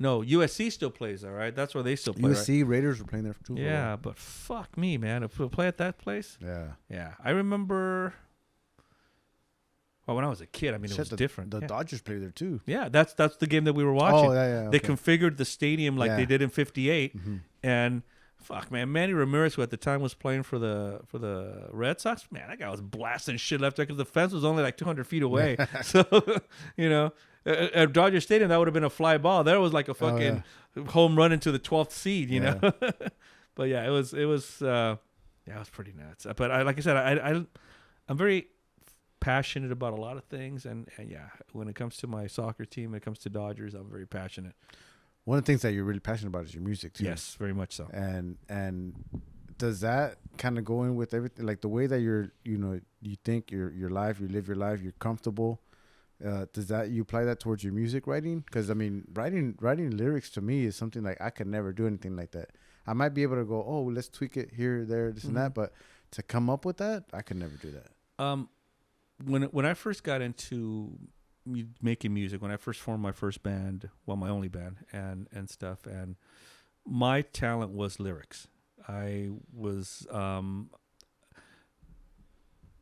No, USC still plays there, right? That's where they still play. USC right? Raiders were playing there too. Yeah, but fuck me, man. If we play at that place. Yeah. I remember. Well, when I was a kid, it was different. The Dodgers played there too. Yeah, that's the game that we were watching. Oh yeah. They configured the stadium like they did in '58, and fuck, man, Manny Ramirez, who at the time was playing for the Red Sox, man, that guy was blasting shit left there because the fence was only like 200 feet away. So at Dodger Stadium, that would have been a fly ball. There was like a fucking home run into the 12th seed, you know. But yeah, it was pretty nuts. But like I said, I'm very passionate about a lot of things, and yeah, when it comes to my soccer team, when it comes to Dodgers, I'm very passionate. One of the things that you're really passionate about is your music too. Yes, very much so. And does that kind of go in with everything, like the way that you think your life, you live your life, you're comfortable? Does that you apply that towards your music writing? Because I mean, writing lyrics to me is something like I could never do anything like that. I might be able to go, oh, let's tweak it here, there, this and that, but to come up with that, I could never do that. When I first got into making music, when I first formed my first band, my only band, and stuff, and my talent was lyrics. I was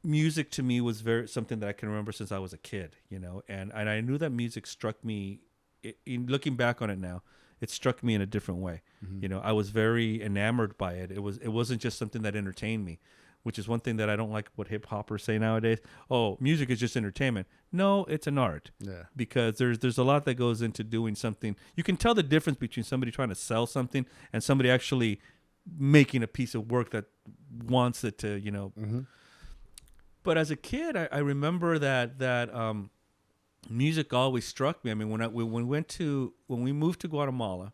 music to me was something that I can remember since I was a kid, and I knew that music struck me. In looking back on it now, it struck me in a different way. I was very enamored by it. It wasn't just something that entertained me, which is one thing that I don't like what hip hoppers say nowadays. Oh, music is just entertainment. No, it's an art. Yeah. Because there's a lot that goes into doing something. You can tell the difference between somebody trying to sell something and somebody actually making a piece of work that wants it to, But as a kid, I remember that music always struck me. I mean, when we moved to Guatemala,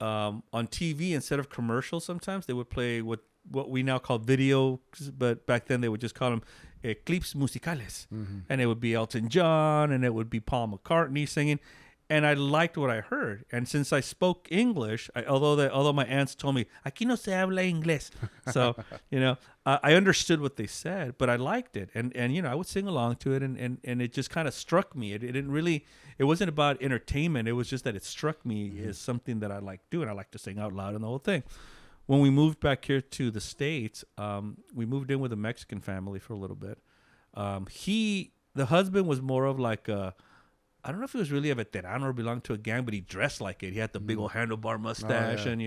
on TV instead of commercials, sometimes they would play what we now call videos, but back then they would just call them clips musicales, and it would be Elton John and it would be Paul McCartney singing. And I liked what I heard. And since I spoke English, although my aunts told me, aquí no se habla inglés. So, I understood what they said, but I liked it. And I would sing along to it. And it just kind of struck me. It didn't really, it wasn't about entertainment. It was just that it struck me as something that I like doing. I like to sing out loud and the whole thing. When we moved back here to the States, we moved in with a Mexican family for a little bit. The husband was more of like I don't know if he was really a veterano or belonged to a gang, but he dressed like it. He had the big old handlebar mustache and,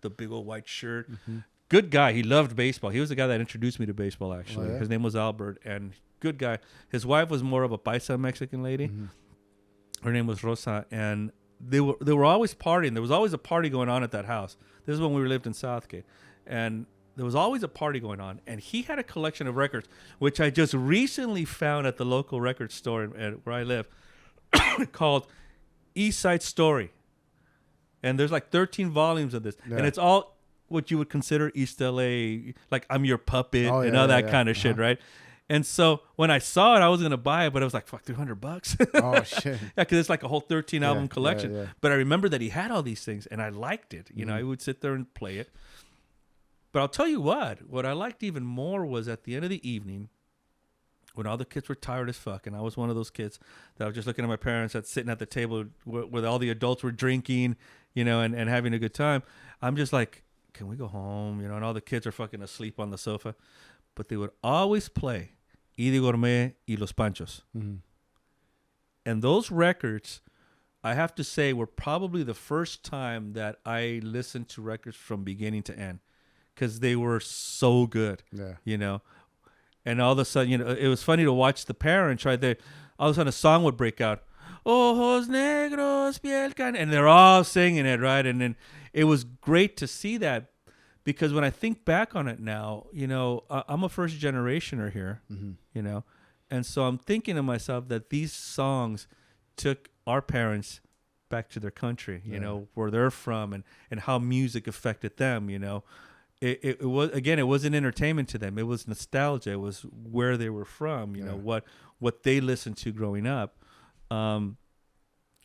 the big old white shirt. Good guy. He loved baseball. He was the guy that introduced me to baseball, actually. His name was Albert, and good guy. His wife was more of a paisa Mexican lady. Her name was Rosa, and they were always partying. There was always a party going on at that house. This is when we lived in Southgate. And there was always a party going on, and he had a collection of records, which I just recently found at the local record store where I live, called East Side Story. And there's like 13 volumes of this. And it's all what you would consider East LA, like I'm Your Puppet and all that kind of shit, right? And so when I saw it, I was going to buy it, but I was like, fuck, $300. Oh, shit. Yeah, because it's like a whole 13 album collection. But I remember that he had all these things, and I liked it. I would sit there and play it. But I'll tell you what I liked even more was at the end of the evening, when all the kids were tired as fuck, and I was one of those kids that was just looking at my parents that's sitting at the table where all the adults were drinking, and having a good time. I'm just like, can we go home? And all the kids are fucking asleep on the sofa. But they would always play Idi Gourmet y Los Panchos. And those records, I have to say, were probably the first time that I listened to records from beginning to end, because they were so good, And all of a sudden, it was funny to watch the parents right there. All of a sudden, a song would break out, Ojos negros, piel can, and they're all singing it, right? And then it was great to see that, because when I think back on it now, I'm a first generationer here, and so I'm thinking to myself that these songs took our parents back to their country, where they're from, and how music affected them, It was, again, it wasn't entertainment to them. It was nostalgia. It was where they were from, what they listened to growing up.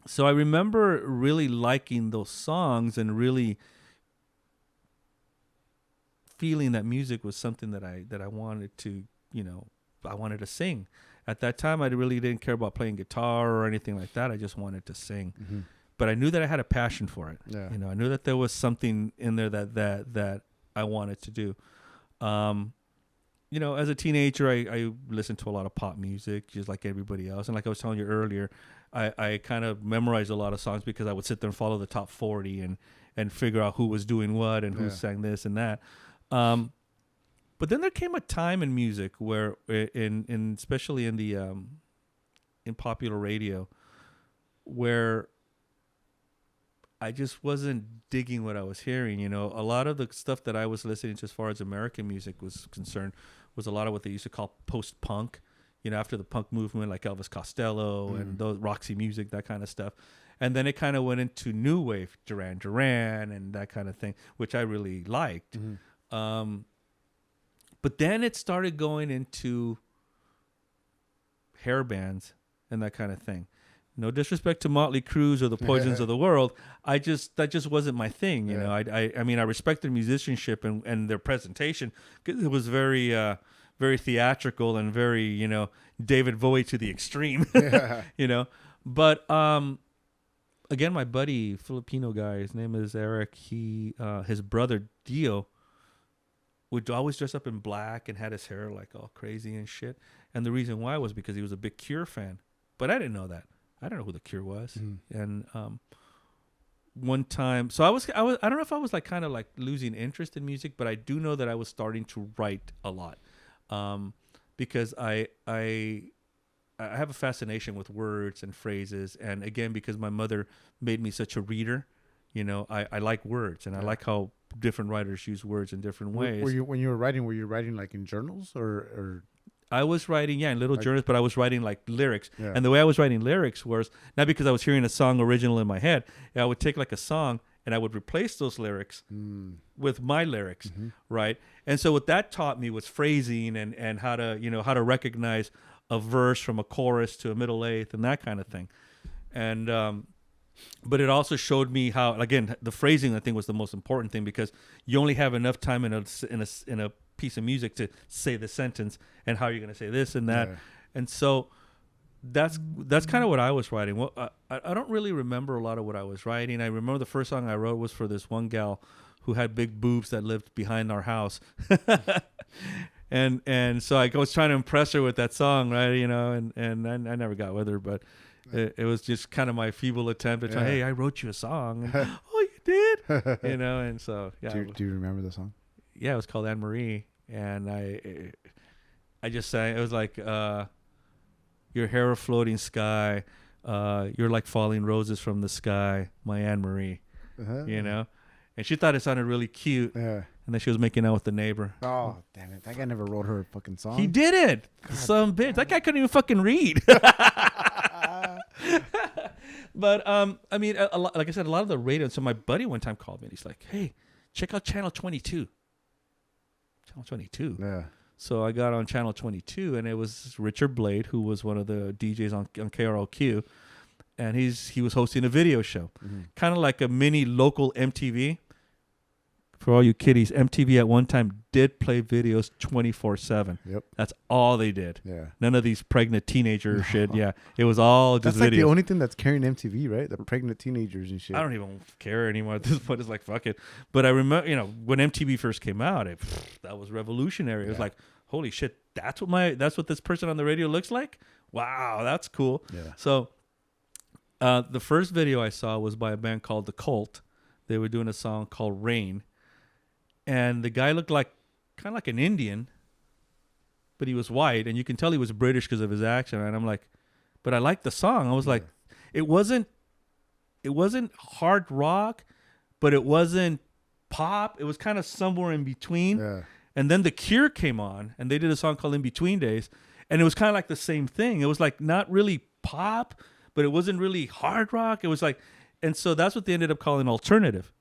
So I remember really liking those songs and really feeling that music was something that I wanted to, I wanted to sing. At that time, I really didn't care about playing guitar or anything like that. I just wanted to sing. But I knew that I had a passion for it. I knew that there was something in there that I wanted to do. As a teenager, I listened to a lot of pop music, just like everybody else. And like I was telling you earlier, I kind of memorized a lot of songs because I would sit there and follow the top 40 and figure out who was doing what and who sang this and that. But then there came a time in music where, especially in the in popular radio, where I just wasn't digging what I was hearing. A lot of the stuff that I was listening to as far as American music was concerned was a lot of what they used to call post-punk, after the punk movement, like Elvis Costello and those Roxy Music, that kind of stuff. And then it kind of went into new wave, Duran Duran and that kind of thing, which I really liked. But then it started going into hair bands and that kind of thing. No disrespect to Motley Crue or the Poisons of the world. That just wasn't my thing. I mean, I respect their musicianship and their presentation, because it was very, very theatrical and very, David Bowie to the extreme, But, again, my buddy, Filipino guy, his name is Eric. His brother Dio would always dress up in black and had his hair like all crazy and shit. And the reason why was because he was a big Cure fan. But I didn't know that. I don't know who the Cure was. And one time, so I don't know if I was like kind of like losing interest in music, but I do know that I was starting to write a lot, because I have a fascination with words and phrases, and again, because my mother made me such a reader, I like words, and I like how different writers use words in different ways. When you were writing like in journals or I was writing, in little journals, but I was writing like lyrics. Yeah. And the way I was writing lyrics was not because I was hearing a song original in my head. I would take like a song and I would replace those lyrics with my lyrics, right? And so what that taught me was phrasing and how to recognize a verse from a chorus to a middle eighth and that kind of thing. And but it also showed me how, again, the phrasing I think was the most important thing, because you only have enough time in a piece of music to say the sentence and how you're going to say this and that. And so that's kind of what I was writing. Well, I don't really remember a lot of what I was writing. I remember the first song I wrote was for this one gal who had big boobs that lived behind our house. and so I was trying to impress her with that song, right? And I never got with her, but it was just kind of my feeble attempt at hey, I wrote you a song. And, oh, you did? And so, yeah. Do you remember the song? Yeah, it was called Anne Marie. And I just sang, it was like, your hair a floating sky, you're like falling roses from the sky, my Anne Marie, And she thought it sounded really cute. Yeah. And then she was making out with the neighbor. Oh, damn it. That guy never wrote her a fucking song. He did it. Some bitch. That guy couldn't even fucking read. But, I mean, like I said, a lot of the radio. So my buddy one time called me and he's like, hey, check out Channel 22. Channel 22. Yeah. So I got on Channel 22 and it was Richard Blade, who was one of the DJs on KRLQ. And he was hosting a video show. Kind of like a mini local MTV. For all you kiddies, MTV at one time did play videos 24/7. Yep. That's all they did. Yeah. None of these pregnant teenager shit. Yeah. It was all just That's like videos. the only thing that's carrying MTV, right? The pregnant teenagers and shit. I don't even care anymore at this point. It's like, fuck it. But I remember, when MTV first came out, that was revolutionary. It was like, holy shit, that's what this person on the radio looks like? Wow, that's cool. Yeah. So the first video I saw was by a band called The Cult. They were doing a song called Rain. And the guy looked kind of like an Indian, but he was white, and you can tell he was British because of his accent. And I'm like, but I liked the song. I was like, it wasn't hard rock, but it wasn't pop. It was kind of somewhere in between. Yeah. And then The Cure came on, and they did a song called In Between Days, and it was kind of like the same thing. It was like not really pop, but it wasn't really hard rock. It was like, and so that's what they ended up calling alternative.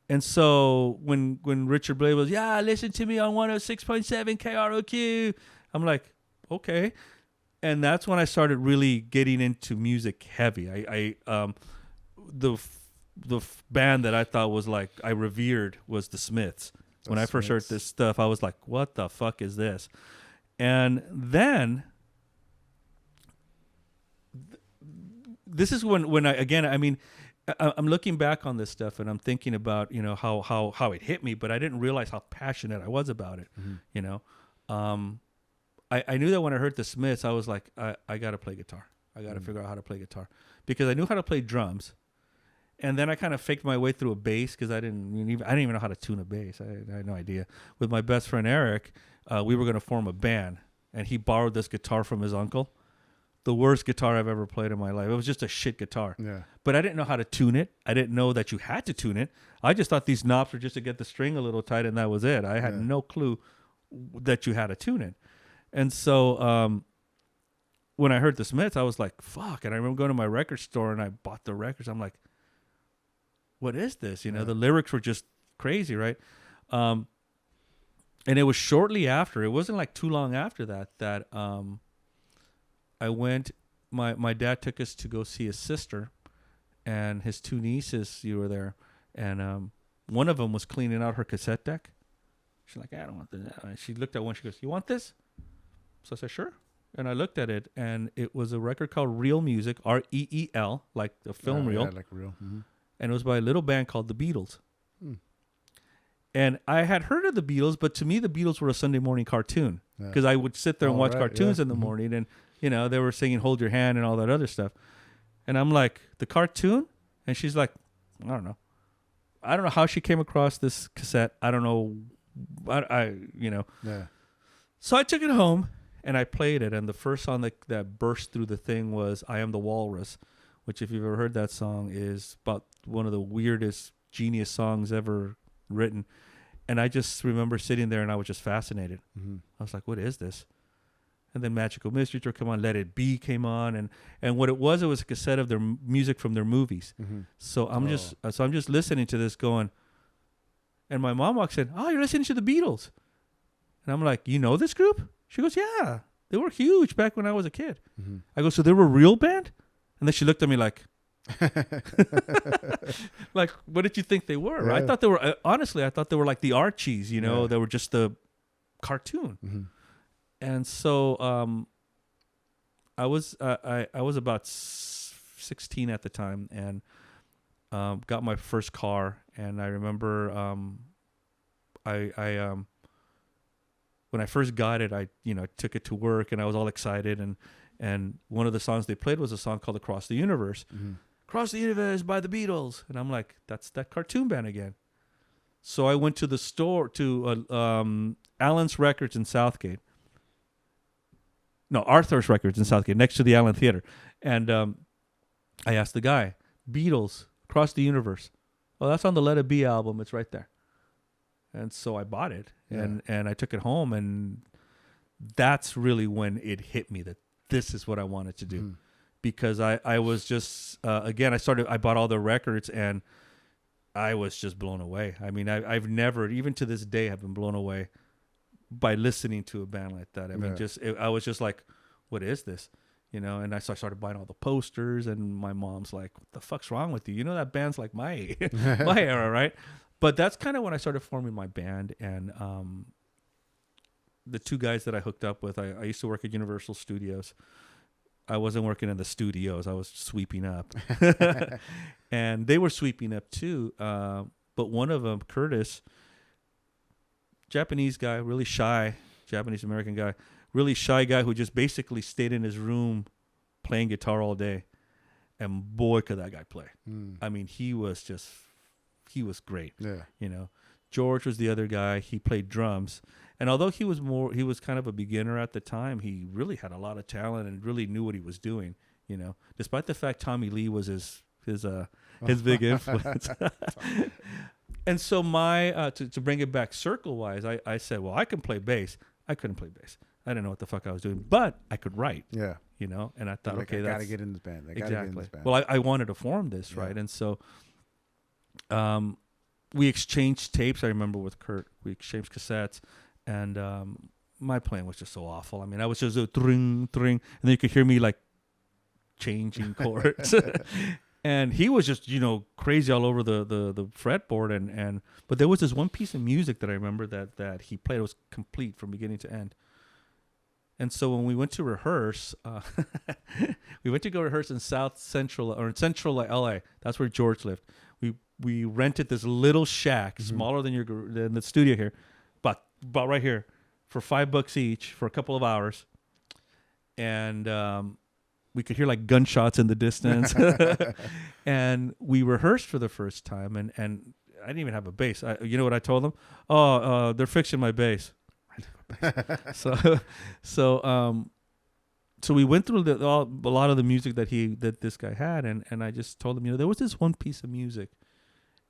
And so when Richard Blade was, listen to me on 106.7 KROQ, I'm like, okay. And that's when I started really getting into music heavy. The band that I thought was like I revered was the Smiths. When I first heard this stuff, I was like, what the fuck is this? And then this is when I'm looking back on this stuff and I'm thinking about, how it hit me, but I didn't realize how passionate I was about it. I knew that when I heard the Smiths, I was like, I got to play guitar. I got to figure out how to play guitar, because I knew how to play drums. And then I kind of faked my way through a bass, because I didn't even know how to tune a bass. I had no idea. With my best friend Eric, we were going to form a band, and he borrowed this guitar from his uncle. The worst guitar I've ever played in my life. It was just a shit guitar. Yeah. But I didn't know how to tune it. I didn't know that you had to tune it. I just thought these knobs were just to get the string a little tight, and that was it. I had no clue that you had to tune it. And so when I heard the Smiths, I was like, fuck. And I remember going to my record store, and I bought the records. I'm like, what is this? The lyrics were just crazy, right? And it was shortly after. It wasn't like too long after that I went. My dad took us to go see his sister, and his two nieces. You were there, and one of them was cleaning out her cassette deck. She's like, I don't want this. And she looked at one. She goes, you want this? So I said, sure. And I looked at it, and it was a record called Reel Music, REEL, like the film reel. Yeah, like Reel. Mm-hmm. And it was by a little band called the Beatles. And I had heard of the Beatles, but to me, the Beatles were a Sunday morning cartoon, because I would sit there and watch cartoons in the morning, and they were singing "Hold Your Hand" and all that other stuff. And I'm like, the cartoon? And she's like, I don't know how she came across this cassette. I don't know. Yeah. So I took it home and I played it. And the first song that burst through the thing was "I Am the Walrus," which, if you've ever heard that song, is about one of the weirdest genius songs ever written. And I just remember sitting there and I was just fascinated. I was like, what is this? And then Magical Mystery Tour came on, Let It Be came on, and what it was a cassette of their music from their movies. Mm-hmm. So I'm just listening to this going, and my mom walks in, oh, you're listening to the Beatles. And I'm like, you know this group? She goes, yeah, they were huge back when I was a kid. Mm-hmm. I go, so they were a real band? And then she looked at me like, like, what did you think they were? Yeah. I thought they were, honestly, I thought they were like the Archies, you know, Yeah. they were just the cartoon. Mm-hmm. And so I was about 16 at the time, and got my first car. And I remember I when I first got it, I took it to work, and I was all excited. And one of the songs they played was a song called "Across the Universe." Mm-hmm. "Across the Universe" by the Beatles, and I'm like, that's that cartoon band again. So I went to the store to Allen's Records in Southgate. No, Arthur's Records in Southgate, next to the Allen Theater. And I asked the guy, Beatles, Across the Universe. Oh, that's on the Let It Be album. It's right there. And so I bought it, and I took it home, and that's really when it hit me that this is what I wanted to do. Because I was just, again, I bought all the records, and I was just blown away. I mean, I've never, even to this day, have been blown away by listening to a band like that. I mean, I was just like, what is this? And so I started buying all the posters, and my mom's like, what the fuck's wrong with you? You know, that band's like my era, right? But that's kind of when I started forming my band. And the two guys that I hooked up with, I used to work at Universal Studios. I wasn't working in the studios. I was sweeping up. And they were sweeping up too. But one of them, Curtis, Japanese guy, really shy, Japanese-American guy, really shy guy who just basically stayed in his room playing guitar all day. And boy, could that guy play. I mean, he was great. Yeah. George was the other guy. He played drums. And although he was kind of a beginner at the time, he really had a lot of talent and really knew what he was doing, despite the fact Tommy Lee was his big influence. And so to bring it back circle-wise, I said, well, I can play bass. I couldn't play bass. I didn't know what the fuck I was doing, but I could write. Yeah. And I thought, like, okay, I gotta get in this band. Exactly. Well, I wanted to form this, right? And so we exchanged tapes. I remember with Kurt, we exchanged cassettes, and my playing was just so awful. I mean, I was just a tring, and then you could hear me like changing chords. And he was just, crazy all over the fretboard. But there was this one piece of music that I remember that he played. It was complete from beginning to end. And so when we went to rehearse, we went to go rehearse in central LA. That's where George lived. We rented this little shack, smaller than the studio here, but right here, for $5 each for a couple of hours. And we could hear like gunshots in the distance. And we rehearsed for the first time, and I didn't even have a bass. You know what I told them? Oh, they're fixing my bass. So we went through a lot of the music that this guy had, and I just told him, there was this one piece of music,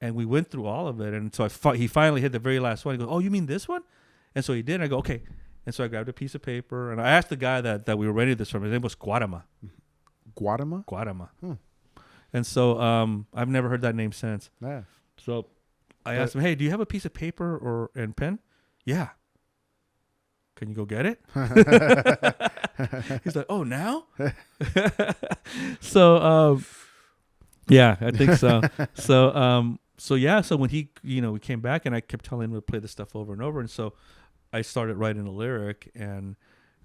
and we went through all of it, and so he finally hit the very last one. He goes, "Oh, you mean this one?" And so he did. And I go, "Okay." And so I grabbed a piece of paper, and I asked the guy that we were renting this from. His name was Guadama. Guadama. And so I've never heard that name since. Yeah. So I asked him, "Hey, do you have a piece of paper and pen?" "Yeah." "Can you go get it?" He's like, "Oh, now?" So yeah, I think so. So when he, we came back, and I kept telling him to play the stuff over and over, and so I started writing a lyric, and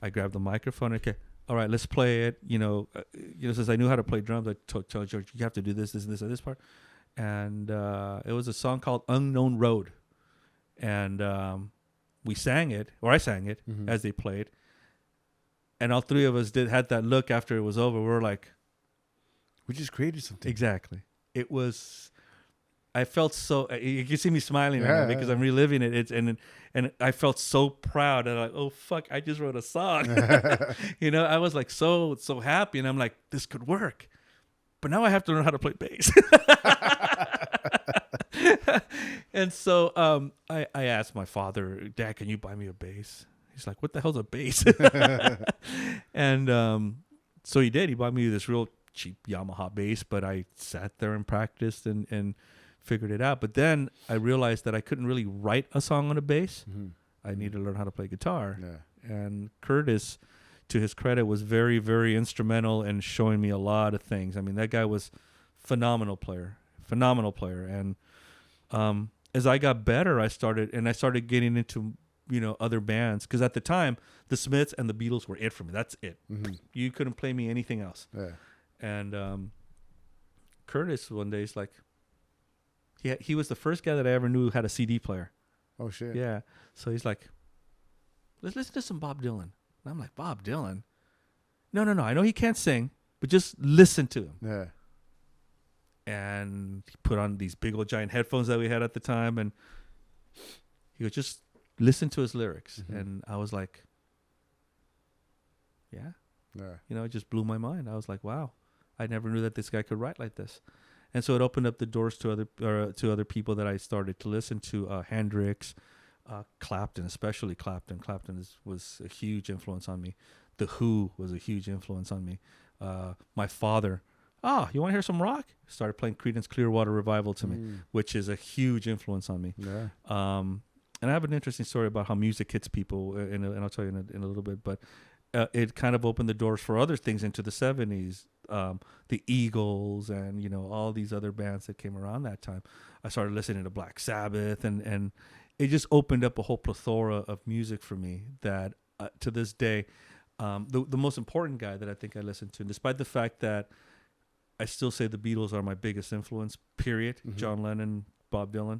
I grabbed the microphone. Okay, all right, let's play it. Since I knew how to play drums, I told George, you have to do this, and this part. And it was a song called "Unknown Road," and we sang it, or I sang it as they played, and all three of us had that look after it was over. We were like, we just created something. Exactly. It was. I felt so. You can see me smiling right now because I'm reliving it. And I felt so proud, and like, oh fuck, I just wrote a song. I was like so happy, and I'm like, this could work, but now I have to learn how to play bass. And so I asked my father, "Dad, can you buy me a bass?" He's like, what the hell's a bass? And so he did. He bought me this real cheap Yamaha bass, but I sat there and practiced and figured it out. But then I realized that I couldn't really write a song on a bass. I needed to learn how to play guitar. Yeah. And Curtis, to his credit, was very, very instrumental in showing me a lot of things. I mean, that guy was phenomenal player. And as I got better, I started getting into, other bands. Because at the time, the Smiths and the Beatles were it for me. That's it. You couldn't play me anything else. Yeah. And Curtis one day is like, he was the first guy that I ever knew who had a CD player. Oh, shit. Yeah. So he's like, let's listen to some Bob Dylan. And I'm like, Bob Dylan? No. I know he can't sing, but just listen to him. Yeah. And he put on these big old giant headphones that we had at the time. And he would just listen to his lyrics. And I was like, yeah. It just blew my mind. I was like, wow, I never knew that this guy could write like this. And so it opened up the doors to other people that I started to listen to. Hendrix, Clapton, especially Clapton. Clapton was a huge influence on me. The Who was a huge influence on me. My father, you want to hear some rock? Started playing Creedence Clearwater Revival to me, which is a huge influence on me. Yeah. And I have an interesting story about how music hits people, and I'll tell you in a little bit. But it kind of opened the doors for other things into the 70s. The Eagles and, all these other bands that came around that time. I started listening to Black Sabbath, and it just opened up a whole plethora of music for me that to this day, the most important guy that I think I listen to, despite the fact that I still say the Beatles are my biggest influence, period. John Lennon, Bob Dylan.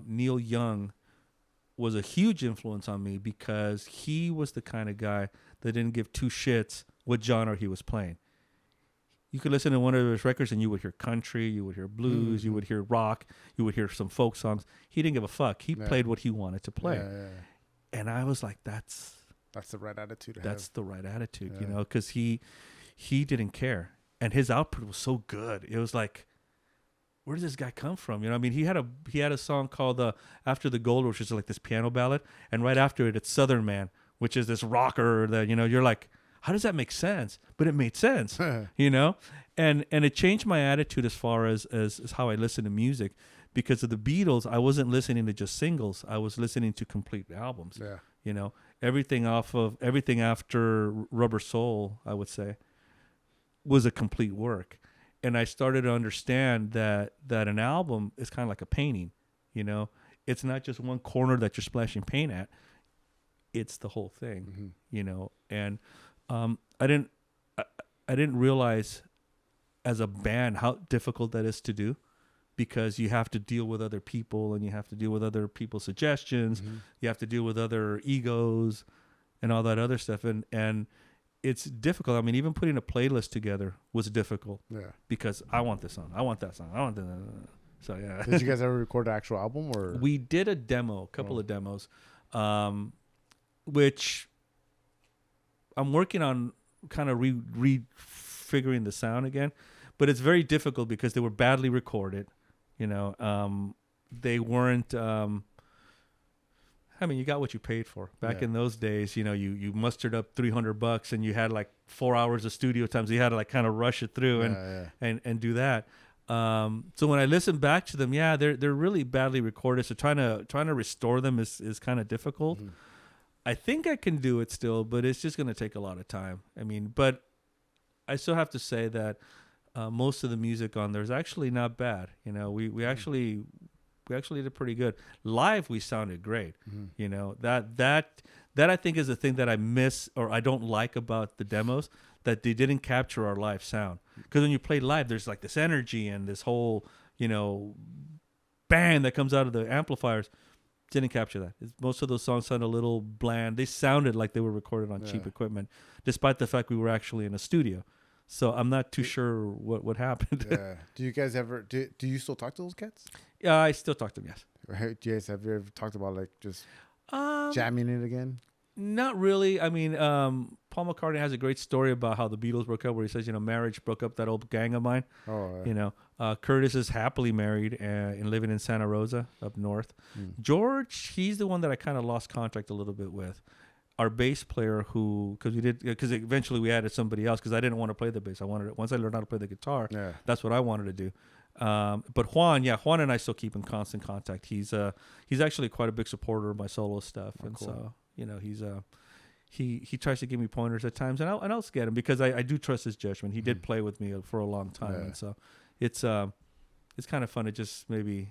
Neil Young was a huge influence on me because he was the kind of guy that didn't give two shits what genre he was playing. You could listen to one of his records and you would hear country, you would hear blues, you would hear rock, you would hear some folk songs. He didn't give a fuck. He played what he wanted to play. And I was like, that's the right attitude. That's the right attitude, because he didn't care. And his output was so good. It was like, where does this guy come from? He had a song called After the Gold, which is like this piano ballad. And right after it, it's Southern Man, which is this rocker that, you're like, how does that make sense? But it made sense, and it changed my attitude as far as how I listen to music. Because of the Beatles, I wasn't listening to just singles. I was listening to complete albums. Yeah. Everything after Rubber Soul, I would say, was a complete work. And I started to understand that an album is kind of like a painting, It's not just one corner that you're splashing paint at. It's the whole thing, And I didn't realize as a band how difficult that is to do, because you have to deal with other people and you have to deal with other people's suggestions. You have to deal with other egos and all that other stuff. And it's difficult. Even putting a playlist together was difficult. Yeah. Because I want this song. I want that song. I want that. So, yeah. Did you guys ever record an actual album? Or we did a couple of demos, which I'm working on kind of refiguring the sound again. But it's very difficult because they were badly recorded. They weren't... you got what you paid for. Back in those days, you mustered up $300 and you had like 4 hours of studio time. So you had to like kind of rush it through and do that. So when I listen back to them, they're really badly recorded. So trying to restore them is kind of difficult. I think I can do it still, but it's just going to take a lot of time. But I still have to say that most of the music on there is actually not bad. We actually did pretty good. Live, we sounded great. That I think is the thing that I miss or I don't like about the demos, that they didn't capture our live sound. Because when you play live, there's like this energy and this whole, bang that comes out of the amplifiers. Didn't capture that. Most of those songs sound a little bland. They sounded like they were recorded on cheap equipment, despite the fact we were actually in a studio. So I'm not too sure what happened. Yeah. Do you guys ever do you still talk to those cats? Yeah, I still talk to them. Yes. Right. Yes. Have you ever talked about like just jamming it again? Not really. Paul McCartney has a great story about how the Beatles broke up, where he says, marriage broke up that old gang of mine. Oh. Yeah. Curtis is happily married and living in Santa Rosa up north. George, he's the one that I kind of lost contact a little bit with. our bass player because eventually we added somebody else because I didn't want to play the bass. Once I learned how to play the guitar, that's what I wanted to do. But Juan and I still keep in constant contact. He's actually quite a big supporter of my solo stuff, and cool. So he tries to give me pointers at times, and I'll get him because I do trust his judgment. He did play with me for a long time, and so it's kind of fun to just maybe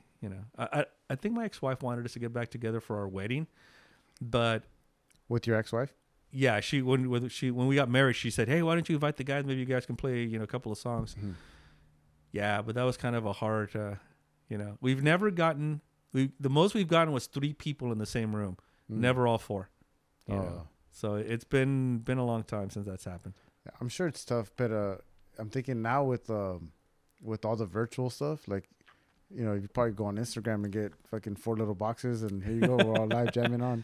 I think my ex-wife wanted us to get back together for our wedding, but with your ex-wife. Yeah, when we got married, she said, "Hey, why don't you invite the guys? Maybe you guys can play, a couple of songs." Mm-hmm. Yeah, but that was kind of a hard, We've never gotten. The most we've gotten was 3 people in the same room. Never all 4. You know? So it's been a long time since that's happened. I'm sure it's tough, but I'm thinking now with all the virtual stuff, like, you probably go on Instagram and get fucking 4 little boxes, and here you go, we're all live jamming on.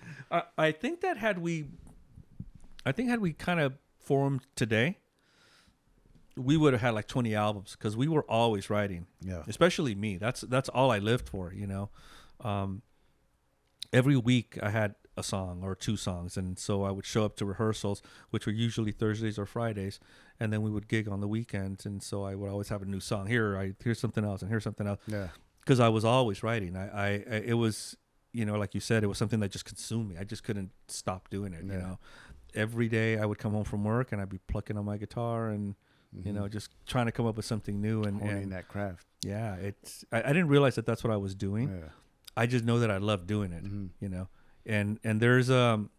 I think that had we kind of formed today, we would have had like 20 albums because we were always writing. Yeah. Especially me. That's all I lived for, Every week I had a song or 2 songs, and so I would show up to rehearsals, which were usually Thursdays or Fridays, and then we would gig on the weekends, and so I would always have a new song. Here's something else, and here's something else. Yeah. Because I was always writing. It was, like you said, it was something that just consumed me. I just couldn't stop doing it. Every day I would come home from work and I'd be plucking on my guitar and just trying to come up with something new and honing that craft. Yeah, I didn't realize that that's what I was doing. Yeah. I just know that I love doing it. And there's trying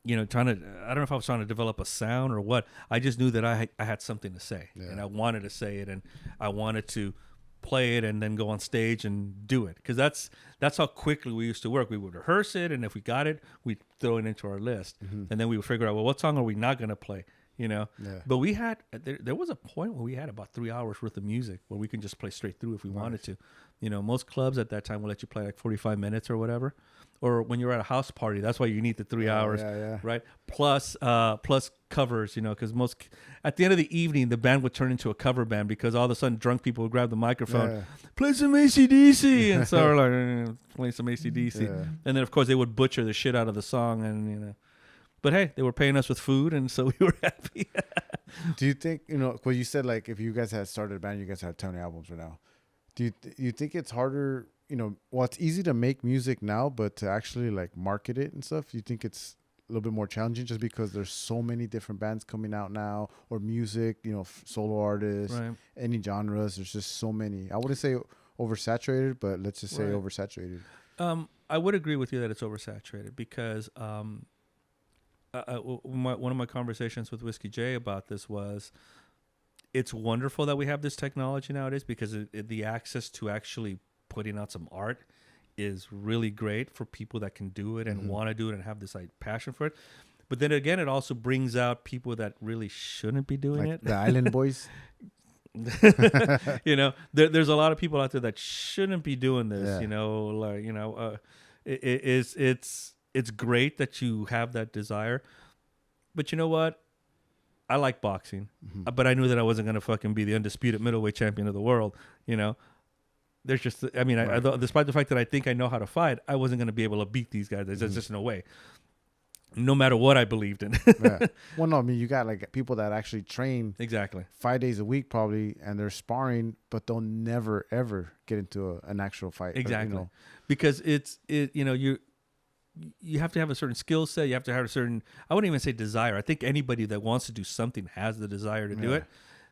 to, I don't know if I was trying to develop a sound or what. I just knew that I had something to say, and I wanted to say it, and I wanted to play it and then go on stage and do it, because that's how quickly we used to work. We would rehearse it, and if we got it, we'd throw it into our list, and then we would figure out, well, what song are we not going to play? But we had there was a point where we had about 3 hours worth of music where we can just play straight through if we wanted to. Most clubs at that time will let you play like 45 minutes or whatever. Or when you're at a house party, that's why you need the 3 hours, right? Plus covers, because at the end of the evening, the band would turn into a cover band because all of a sudden drunk people would grab the microphone, play some AC/DC, and so we're like, play some AC/DC, and then of course they would butcher the shit out of the song, and but hey, they were paying us with food, and so we were happy. Do you think well, you said like if you guys had started a band, you guys had 20 albums right now. Do you think it's harder? Well, it's easy to make music now, but to actually like market it and stuff, you think it's a little bit more challenging just because there's so many different bands coming out now, or music, solo artists, right. Any genres. There's just so many. I wouldn't say oversaturated, but let's just say oversaturated. I would agree with you that it's oversaturated because one of my conversations with Whiskey J about this was, it's wonderful that we have this technology nowadays because the access to actually putting out some art is really great for people that can do it and want to do it and have this passion for it. But then again, it also brings out people that really shouldn't be doing it. The Island Boys. There's a lot of people out there that shouldn't be doing this. It's great that you have that desire, but you know what? I like boxing, but I knew that I wasn't going to fucking be the undisputed middleweight champion of the world. There's just, right. Despite the fact that I think I know how to fight, I wasn't going to be able to beat these guys. There's just no way. No matter what I believed in. Yeah. Well, no, you got like people that actually train exactly 5 days a week probably, and they're sparring, but they'll never ever get into an actual fight. Exactly, because you have to have a certain skill set. You have to have a certain, I wouldn't even say desire. I think anybody that wants to do something has the desire to do it.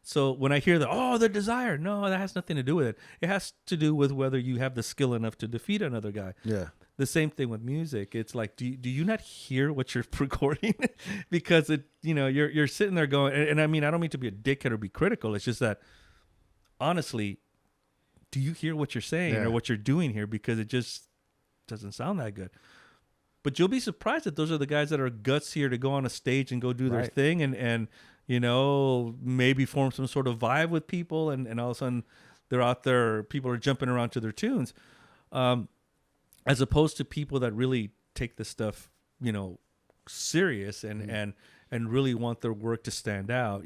So when I hear that, the desire, no, that has nothing to do with it. It has to do with whether you have the skill enough to defeat another guy. Yeah. The same thing with music. It's like, do you not hear what you're recording? Because you're sitting there going, and I mean, I don't mean to be a dickhead or be critical. It's just that, honestly, do you hear what you're saying or what you're doing here? Because it just doesn't sound that good. But you'll be surprised that those are the guys that are gutsier to go on a stage and go do their thing and maybe form some sort of vibe with people, and all of a sudden they're out there, people are jumping around to their tunes, as opposed to people that really take this stuff, serious and really want their work to stand out.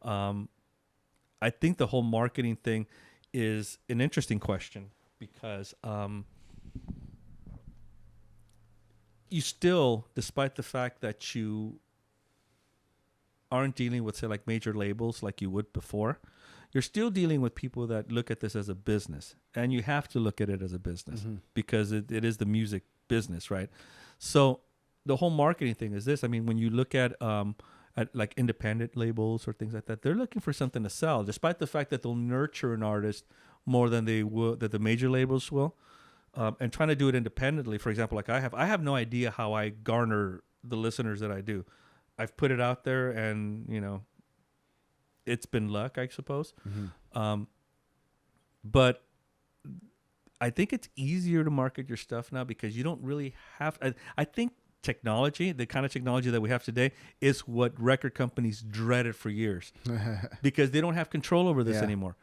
I think the whole marketing thing is an interesting question because you still, despite the fact that you aren't dealing with, say, like major labels like you would before, you're still dealing with people that look at this as a business, and you have to look at it as a business because it is the music business, right? So the whole marketing thing is this. I mean, when you look at like independent labels or things like that, they're looking for something to sell, despite the fact that they'll nurture an artist more than they will, that the major labels will, and trying to do it independently. For example, like I have no idea how I garner the listeners that I do. I've put it out there, and it's been luck, I suppose. But I think it's easier to market your stuff now because you don't really have. I think technology, the kind of technology that we have today, is what record companies dreaded for years because they don't have control over this anymore.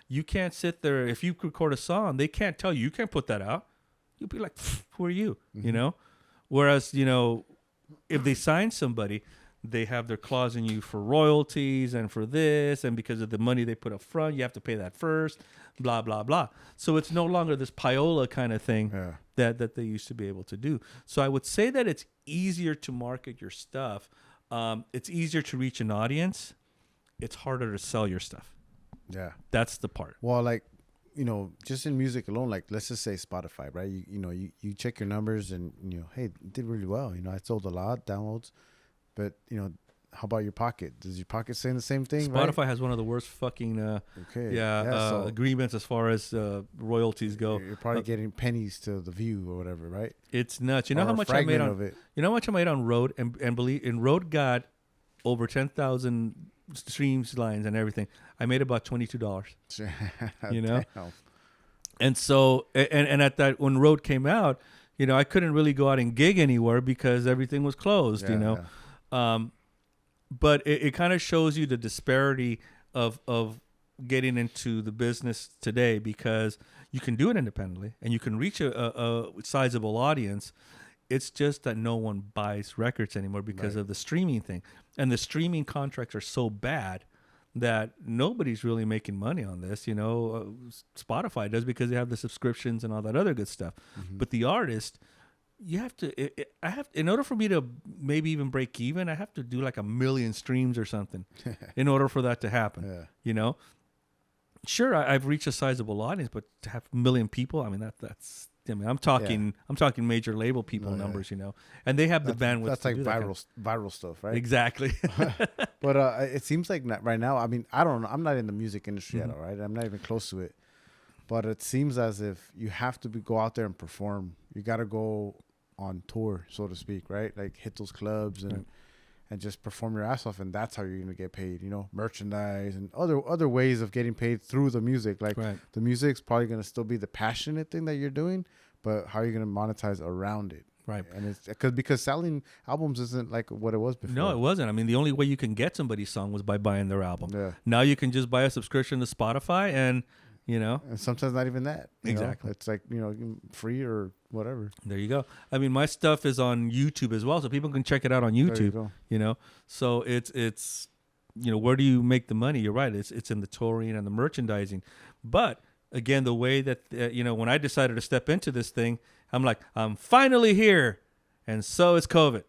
You can't sit there. If you record a song, they can't tell you. You can't put that out. You'll be like, who are you? Whereas, if they sign somebody, they have their clause in you for royalties and for this, and because of the money they put up front, you have to pay that first, blah, blah, blah. So it's no longer this payola kind of thing that they used to be able to do. So I would say that it's easier to market your stuff. It's easier to reach an audience. It's harder to sell your stuff. Yeah. That's the part. Well, like, just in music alone, like let's just say Spotify, right? You check your numbers and, hey, it did really well. I sold a lot downloads. But, how about your Pocket? Does your Pocket say the same thing? Spotify right? has one of the worst fucking so agreements as far as royalties go. You're probably getting pennies to the view or whatever, right? It's nuts. You know how much I made on You know how much I made on Road, and believe in Road got over 10,000 streams lines and everything. I made about $22. Damn. And so and at that, when Road came out, I couldn't really go out and gig anywhere because everything was closed. But it kind of shows you the disparity of getting into the business today, because you can do it independently and you can reach a sizable audience. It's just that no one buys records anymore because of the streaming thing. And the streaming contracts are so bad that nobody's really making money on this. Spotify does because they have the subscriptions and all that other good stuff. But the artist, you have to, in order for me to maybe even break even, I have to do like 1 million streams or something in order for that to happen. Sure, I've reached a sizable audience, but to have 1 million people, I mean, that's I'm talking major label people numbers, and they have the bandwidth. That's to like do viral stuff, right? Exactly. But it seems like right now, I mean, I don't know. I'm not in the music industry at all, right? I'm not even close to it. But it seems as if you have to go out there and perform. You got to go on tour, so to speak, right? Like hit those clubs and just perform your ass off, and that's how you're going to get paid, merchandise and other ways of getting paid through the music. Like the music's probably going to still be the passionate thing that you're doing, but how are you going to monetize around it? Right. And it's because selling albums isn't like what it was before. No, it wasn't. I mean, the only way you can get somebody's song was by buying their album. Yeah. Now you can just buy a subscription to Spotify and, and sometimes not even that. Exactly. It's like, free or whatever. There you go. I mean, my stuff is on YouTube as well, so people can check it out on YouTube. There you go. So it's where do you make the money? You're right. It's in the touring and the merchandising. But again, the way that when I decided to step into this thing, I'm like, I'm finally here, and so is COVID.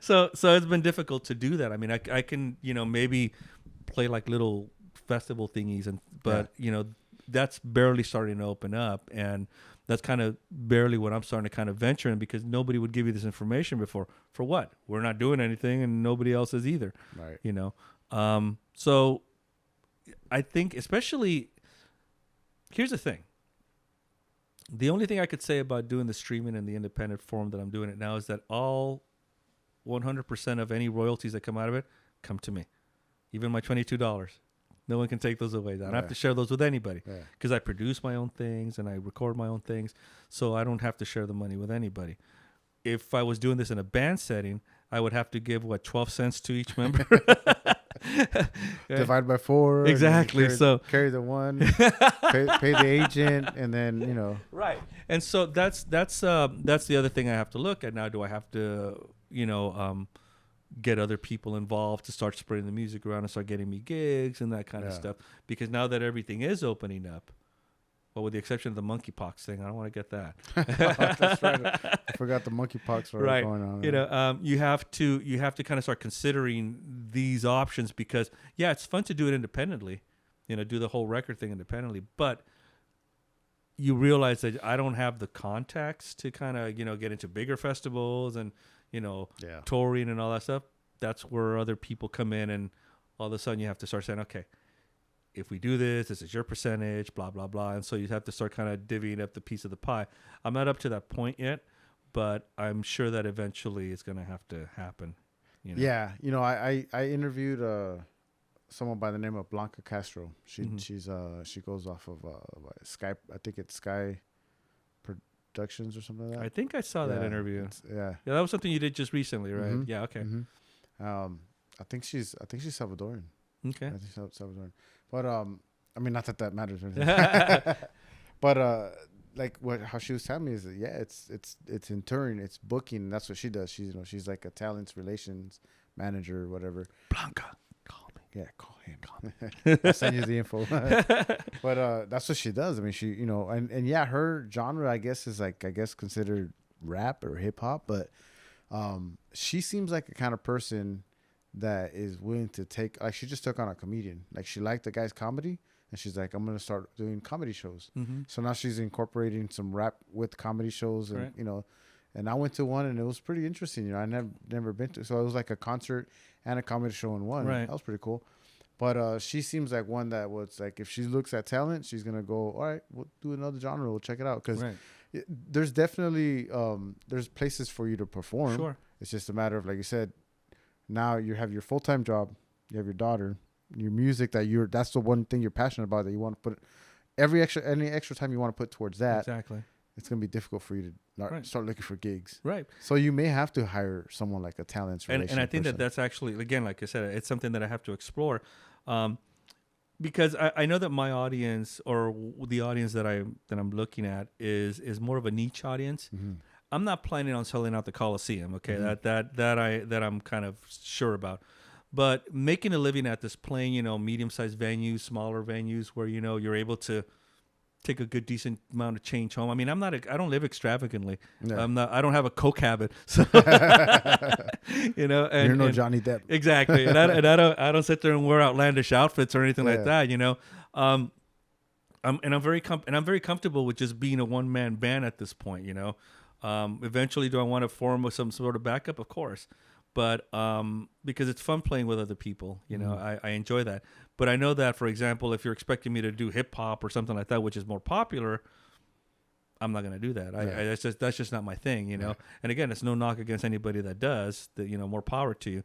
so it's been difficult to do that. I mean, I can maybe play like little festival thingies, but that's barely starting to open up, and that's kind of barely what I'm starting to kind of venture in, because nobody would give you this information before. For what? We're not doing anything, and nobody else is either. Right. So I think, especially, here's the thing. The only thing I could say about doing the streaming in the independent form that I'm doing it now is that all 100% of any royalties that come out of it come to me. Even my $22. No one can take those away. I don't have to share those with anybody, because I produce my own things and I record my own things. So I don't have to share the money with anybody. If I was doing this in a band setting, I would have to give 12 cents to each member. Divide by 4. Exactly. Carry the one, pay the agent, and then Right. And so that's the other thing I have to look at now. Do I have to get other people involved to start spreading the music around and start getting me gigs and that kind of stuff? Because now that everything is opening up, Well, with the exception of the monkeypox thing, I don't want to get that. That's right. I forgot the monkeypox were Right. going on. You know, you have to kind of start considering these options because yeah, it's fun to do it independently, you know, do the whole record thing independently, but you realize that I don't have the contacts to kind of, you know, get into bigger festivals and, you know, Yeah. touring and all that stuff. That's where other people come in, and all of a sudden you have to start saying, okay, if we do this is your percentage, blah, blah, blah. And so you have to start kind of divvying up the piece of the pie. I'm not up to that point yet, but I'm sure that eventually it's going to have to happen. You know? Yeah. You know, I interviewed someone by the name of Blanca Castro. She goes off of Skype. I think it's Sky Productions or something like that. I think I saw that interview. Yeah. Yeah, that was something you did just recently, right? Mhm. Yeah, okay. I think she's Salvadoran. Okay. I think she's Salvadoran. But I mean, not that that matters or anything. But like how she was telling me is that it's in touring, it's booking, and that's what she does. She's like a talents relations manager or whatever. Blanca, call me. Yeah, call him. I'll send you the info. But that's what she does. I mean, she and yeah, her genre I guess is considered rap or hip hop, but she seems like the kind of person that is willing to take, like, she just took on a comedian. Like, she liked the guy's comedy, and she's like, I'm gonna start doing comedy shows. So now she's incorporating some rap with comedy shows, and Right. And I went to one, and it was pretty interesting. I never been to, so it was like a concert and a comedy show in one. Right. That was pretty cool. But she seems like one that was like, if she looks at talent, she's gonna go, all right, we'll do another genre, we'll check it out, because there's definitely there's places for you to perform. Sure. It's just a matter of, like you said, now you have your full-time job, you have your daughter, your music that's the one thing you're passionate about, that you want to put any extra time you want to put towards that. Exactly. It's going to be difficult for you to start looking for gigs. Right. So you may have to hire someone like a talents relations And I think person. that's actually, again, like I said, it's something that I have to explore. Because I know that my audience, or the audience that I'm looking at is more of a niche audience. I'm not planning on selling out the Coliseum. Okay, that I'm kind of sure about. But making a living at this, playing medium-sized venues, smaller venues where you're able to take a good decent amount of change home. I mean, I don't live extravagantly. Yeah. I don't have a coke habit. So and, you're no Johnny Depp. Exactly. And I don't sit there and wear outlandish outfits or anything like that, I'm very comfortable with just being a one-man band at this point, Eventually, do I want to form with some sort of backup? Of course. But because it's fun playing with other people, I enjoy that. But I know that, for example, if you're expecting me to do hip hop or something like that, which is more popular, I'm not going to do that. That's just not my thing, Yeah. And again, it's no knock against anybody that does. That more power to you.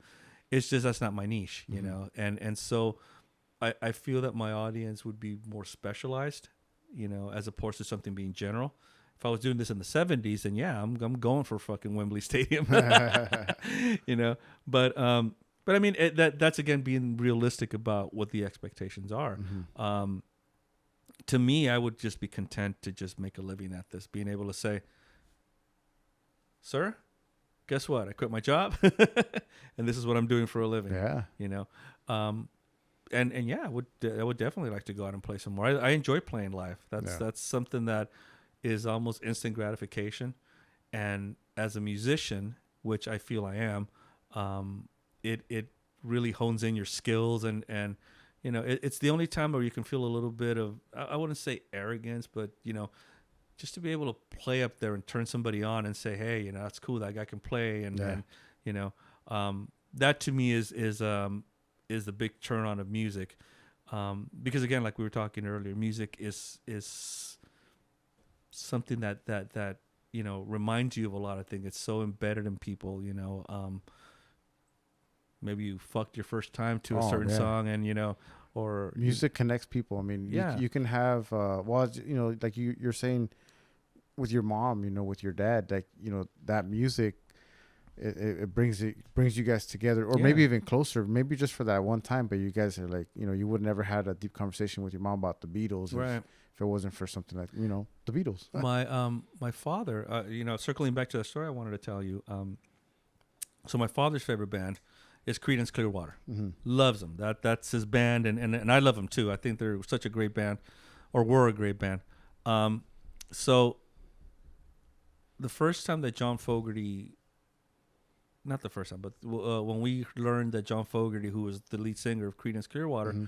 It's just that's not my niche, And so I feel that my audience would be more specialized, as opposed to something being general. If I was doing this in the 70s, then yeah, I'm going for fucking Wembley Stadium, But I mean, that's again being realistic about what the expectations are. To me, I would just be content to just make a living at this, being able to say, "Sir, guess what? I quit my job, and this is what I'm doing for a living." Yeah. And yeah, I would definitely like to go out and play some more. I enjoy playing live. That's something that is almost instant gratification, and as a musician, which I feel I am, it really hones in your skills, and it's the only time where you can feel a little bit of, I wouldn't say arrogance, but just to be able to play up there and turn somebody on and say, hey, that's cool, that guy can play, and that to me is the big turn on of music, because again, like we were talking earlier, music is something that reminds you of a lot of things. It's so embedded in people. Maybe you fucked your first time to a certain song, and or music connects people. I mean, you can have like you're saying with your mom, with your dad, like that music. It brings you guys together, or maybe even closer, maybe just for that one time. But you guys are like, you would never had a deep conversation with your mom about the Beatles, right? If it wasn't for something like the Beatles. My father, circling back to the story I wanted to tell you. So my father's favorite band is Creedence Clearwater. Loves them. That's his band, and I love them too. I think they're such a great band, or were a great band. So the first time that John Fogerty, not the first time, but when we learned that John Fogerty, who was the lead singer of Creedence Clearwater,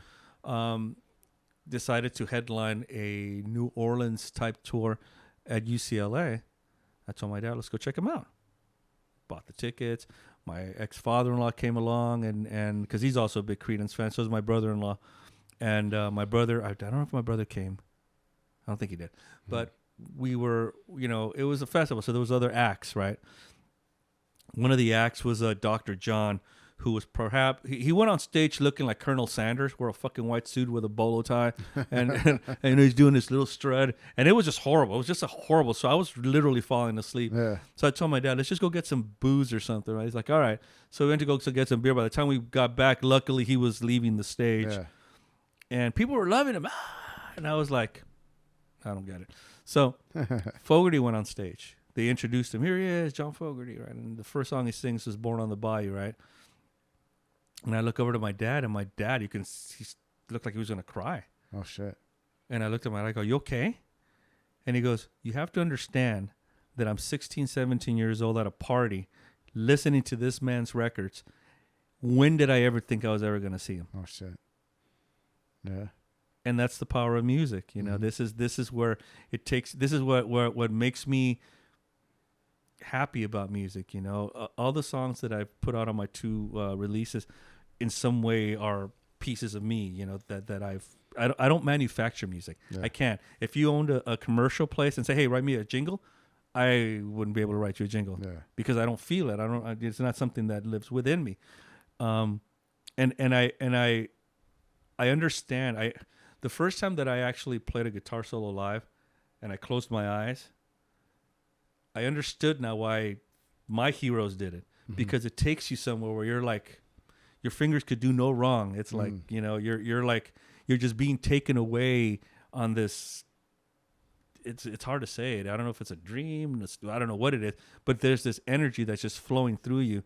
decided to headline a New Orleans type tour at UCLA, I told my dad, let's go check him out. Bought the tickets. My ex-father-in-law came along, and because he's also a big Creedence fan, so is my brother-in-law. And my brother, I don't know if my brother came. I don't think he did. But we were, it was a festival, so there was other acts, right? One of the acts was Dr. John, who was perhaps, he went on stage looking like Colonel Sanders, wore a fucking white suit with a bolo tie, and he's doing this little strut, and it was just horrible. It was just a horrible, so I was literally falling asleep. Yeah. So I told my dad, let's just go get some booze or something, right? He's like, all right. So we went to go get some beer. By the time we got back, luckily he was leaving the stage. Yeah. And people were loving him. And I was like, I don't get it. So Fogerty went on stage. They introduced him. Here he is, John Fogerty, right? And the first song he sings is Born on the Bayou, right? And I look over to my dad, and my dad, he looked like he was going to cry. Oh, shit. And I looked at him, and I go, you okay? And he goes, you have to understand that I'm 16, 17 years old at a party listening to this man's records. When did I ever think I was ever going to see him? Oh, shit. Yeah. And that's the power of music. This is where it takes, this is what makes me happy about music. All the songs that I've put out on my 2 releases in some way are pieces of me, that I don't manufacture music. Yeah. I can't. If you owned a commercial place and say, hey, write me a jingle, I wouldn't be able to write you a jingle. Yeah. Because I don't feel it. It's not something that lives within me. And I understand. The first time that I actually played a guitar solo live and I closed my eyes, I understood now why my heroes did it, because it takes you somewhere where you're like, your fingers could do no wrong. It's like, you're just being taken away on this. It's hard to say it. I don't know if it's a dream. I don't know what it is, but there's this energy that's just flowing through you.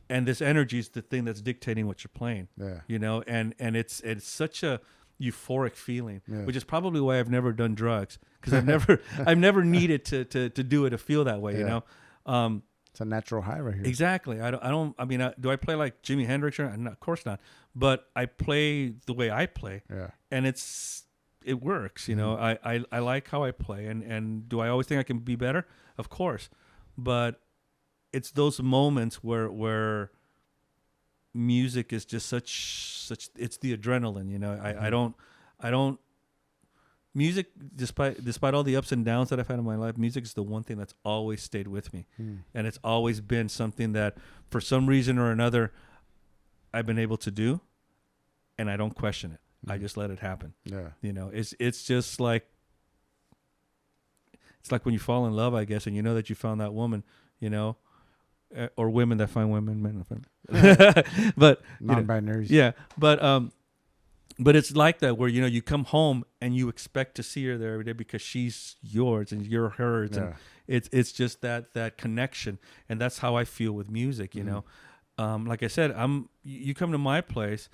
And this energy is the thing that's dictating what you're playing, and it's such a euphoric feeling, which is probably why I've never done drugs, because I've never needed to do it to feel that way. It's a natural high right here. Exactly. Do I play like Jimi Hendrix? No, of course not. But I play the way I play, and it works. I like how I play, and do I always think I can be better? Of course, but it's those moments where music is just such it's the adrenaline. I don't music, despite all the ups and downs that I've had in my life, music is the one thing that's always stayed with me. And it's always been something that for some reason or another I've been able to do, and I don't question it. I just let it happen. It's just like, it's like when you fall in love, I guess, and you know that you found that woman, or women that find women, men that find but non-binaries. But it's like that where you come home and you expect to see her there every day because she's yours and you're hers, and it's just that connection, and that's how I feel with music. Like I said, you come to my place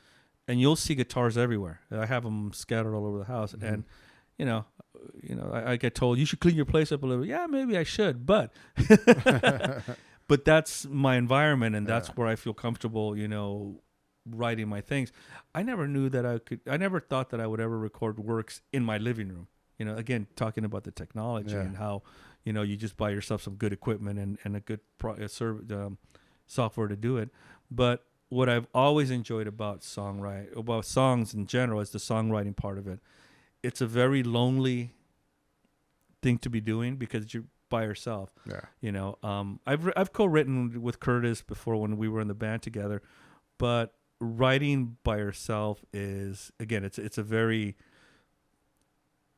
and you'll see guitars everywhere. I have them scattered all over the house, and I get told you should clean your place up a little. Yeah, maybe I should, but but that's my environment, and that's where I feel comfortable. Writing my things. I never knew that I never thought that I would ever record works in my living room. Again, talking about the technology and how, you just buy yourself some good equipment and a good software to do it. But what I've always enjoyed about songs in general is the songwriting part of it. It's a very lonely thing to be doing because you're by yourself. I've co-written with Curtis before when we were in the band together, but writing by yourself is, again, it's a very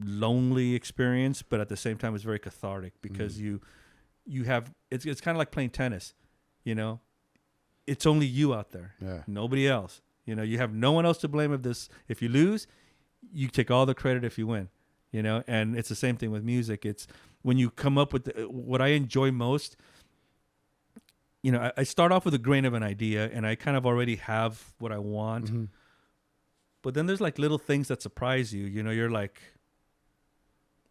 lonely experience, but at the same time it's very cathartic because you have it's kind of like playing tennis. It's only you out there, nobody else. You have no one else to blame if you lose, you take all the credit if you win. And it's the same thing with music. It's when you come up with what I enjoy most. I start off with a grain of an idea, and I kind of already have what I want. But then there's like little things that surprise you. You're like,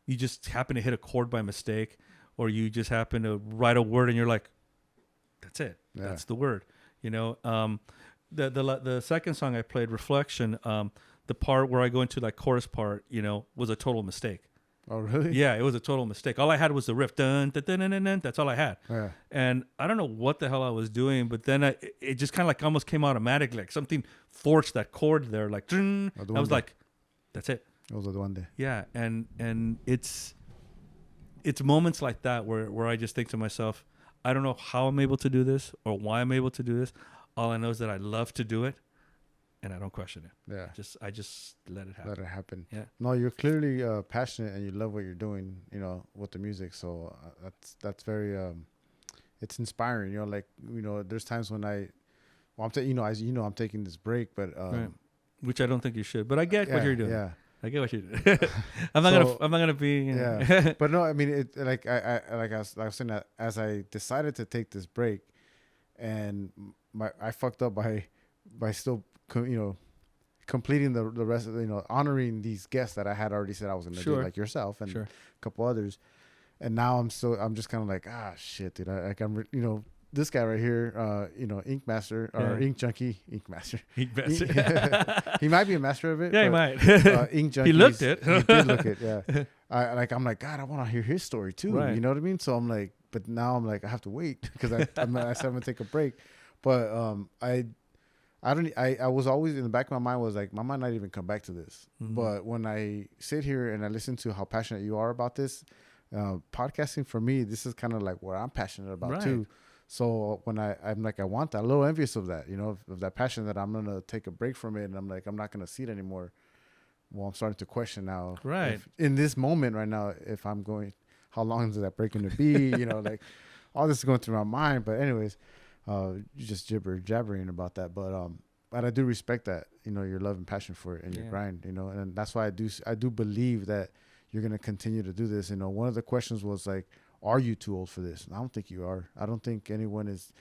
you just happen to hit a chord by mistake, or you just happen to write a word and you're like, that's it. Yeah. That's the word. You know, the second song I played, Reflection, the part where I go into that chorus part, you know, was a total mistake. Oh, really? Yeah, it was a total mistake. All I had was the riff. Dun, dun, dun, dun, dun, dun. That's all I had. Yeah. And I don't know what the hell I was doing, but then it just kind of like almost came automatically. Like something forced that chord there. Like, dun. I was like, that's it. Those are the one day. Yeah, and it's moments like that where I just think to myself, I don't know how I'm able to do this or why I'm able to do this. All I know is that I love to do it, and I don't question it. Yeah. I just let it happen. Let it happen. Yeah. No, you're clearly passionate and you love what you're doing, you know, with the music. So that's very, it's inspiring, you know, like, you know, there's times when I'm taking this break, but, Right. Which I don't think you should, but I get what you're doing. Yeah. I get what you're doing. I'm not gonna be, you know. Yeah. But no, I mean, it, like I was saying that as I decided to take this break and I fucked up by still, you know, completing the rest of, you know, honoring these guests that I had already said I was going to do, like yourself and a couple others. And now I'm just kind of like, shit, dude. I'm you know, this guy right here, you know, Ink Master or Ink Junkie, Ink Master. Ink Master. He might be a master of it. Yeah, but, he might. Ink Junkie. He looked it. He did look it. Yeah. I'm like, God, I want to hear his story too. Right. You know what I mean? So I'm like, but now I'm like, I have to wait because I said I'm gonna take a break. But I was always in the back of my mind was like, I might not even come back to this. Mm-hmm. But when I sit here and I listen to how passionate you are about this, podcasting for me, this is kind of like what I'm passionate about too. So when I'm like, I want that, a little envious of that, you know, of that passion that I'm going to take a break from it. And I'm like, I'm not going to see it anymore. Well, I'm starting to question now. Right. In this moment right now, if I'm going, how long is that break going to be? You know, like all this is going through my mind. But anyways, you just jabbering about that. But I do respect that, you know, your love and passion for it and your grind, you know, and that's why I do believe that you're going to continue to do this. You know, one of the questions was like, are you too old for this? And I don't think you are. I don't think anyone is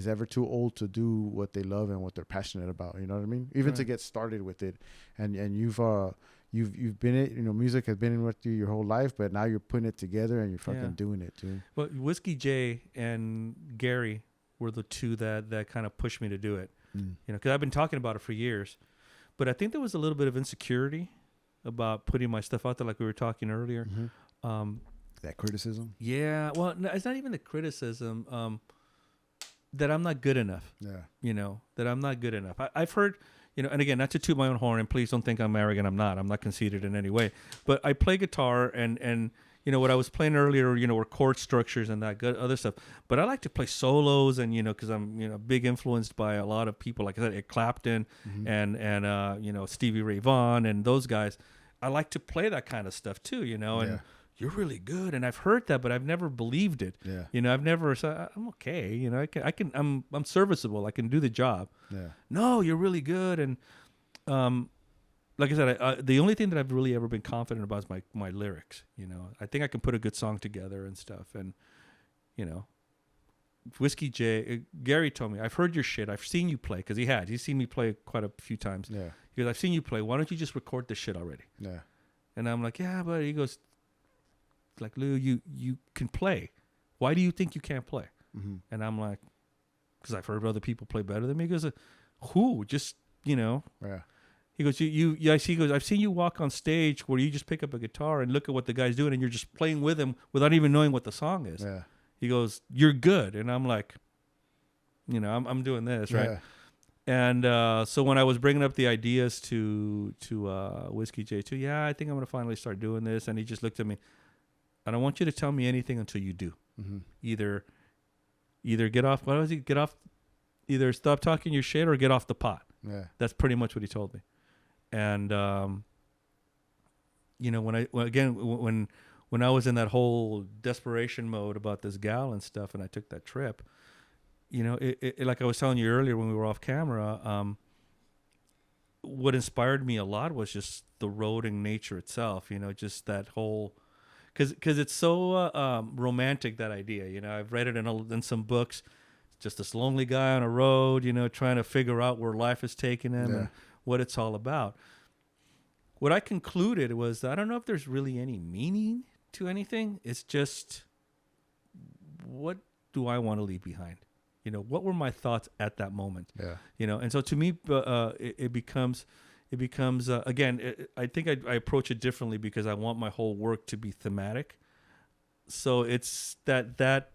ever too old to do what they love and what they're passionate about. You know what I mean? Even to get started with it. And you've been it, you know, music has been in with you your whole life, but now you're putting it together and you're fucking doing it too. Well, Whiskey J and Gary were the two that kind of pushed me to do it. You know, because I've been talking about it for years, but I think there was a little bit of insecurity about putting my stuff out there, like we were talking earlier. That criticism? Yeah. Well, no, it's not even the criticism that I'm not good enough. Yeah. You know, that I'm not good enough. I've heard, you know, and again, not to toot my own horn, and please don't think I'm arrogant. I'm not. I'm not conceited in any way. But I play guitar, and you know, what I was playing earlier, you know, were chord structures and that good other stuff. But I like to play solos, and, you know, because I'm, you know, big influenced by a lot of people, like I said, Eric Clapton and you know, Stevie Ray Vaughan and those guys. I like to play that kind of stuff too, you know, and you're really good. And I've heard that, but I've never believed it. Yeah. You know, I've never said, I'm okay. You know, I'm serviceable. I can do the job. Yeah. No, you're really good. And, like I said, the only thing that I've really ever been confident about is my lyrics. You know, I think I can put a good song together and stuff. And, you know, Whiskey J, Gary told me, I've heard your shit. I've seen you play, because he's seen me play quite a few times. Yeah. He goes, I've seen you play. Why don't you just record this shit already? Yeah. And I'm like, yeah, but he goes, like, Lou, you can play. Why do you think you can't play? And I'm like, because I've heard other people play better than me. He goes, who? Just, you know. Yeah. He goes, he goes, I've seen you walk on stage where you just pick up a guitar and look at what the guy's doing, and you're just playing with him without even knowing what the song is. Yeah. He goes, you're good. And I'm like, you know, I'm doing this, right? Yeah. And so when I was bringing up the ideas to Whiskey J too, I think I'm going to finally start doing this. And he just looked at me. I don't want you to tell me anything until you do. Either get off. What was he? Get off. Either stop talking your shit or get off the pot. Yeah, that's pretty much what he told me. And you know, when I was in that whole desperation mode about this gal and stuff, and I took that trip, you know, it like I was telling you earlier when we were off camera, what inspired me a lot was just the roading nature itself. You know, just that whole. Because it's so romantic, that idea. You know, I've read it in some books. Just this lonely guy on a road, you know, trying to figure out where life is taking him and what it's all about. What I concluded was, I don't know if there's really any meaning to anything. It's just, what do I want to leave behind? You know, what were my thoughts at that moment? Yeah. You know, and so to me, it becomes again. I think I approach it differently because I want my whole work to be thematic. So it's that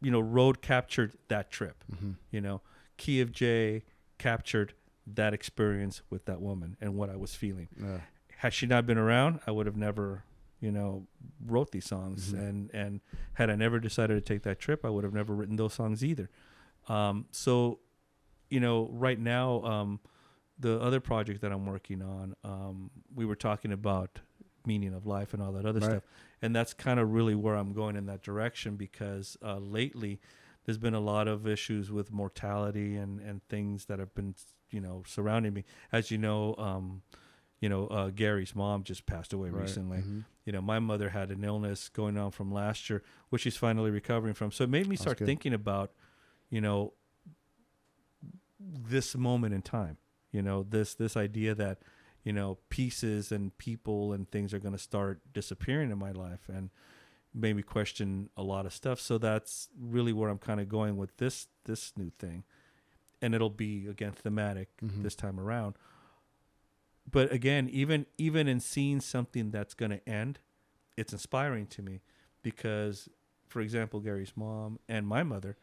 you know, Road captured that trip. Mm-hmm. You know, Key of J captured that experience with that woman and what I was feeling. Yeah. Had she not been around, I would have never, you know, wrote these songs. Mm-hmm. And had I never decided to take that trip, I would have never written those songs either. So, you know, right now, the other project that I'm working on, we were talking about meaning of life and all that other stuff. And that's kind of really where I'm going in that direction, because lately there's been a lot of issues with mortality and things that have been, you know, surrounding me. As you know, Gary's mom just passed away recently. Mm-hmm. You know, my mother had an illness going on from last year, which she's finally recovering from. So it made me start thinking about, you know, this moment in time, you know, this idea that, you know, pieces and people and things are going to start disappearing in my life, and made me question a lot of stuff. So that's really where I'm kind of going with this new thing. And it'll be, again, thematic this time around. But again, even in seeing something that's going to end, it's inspiring to me, because, for example, Gary's mom and my mother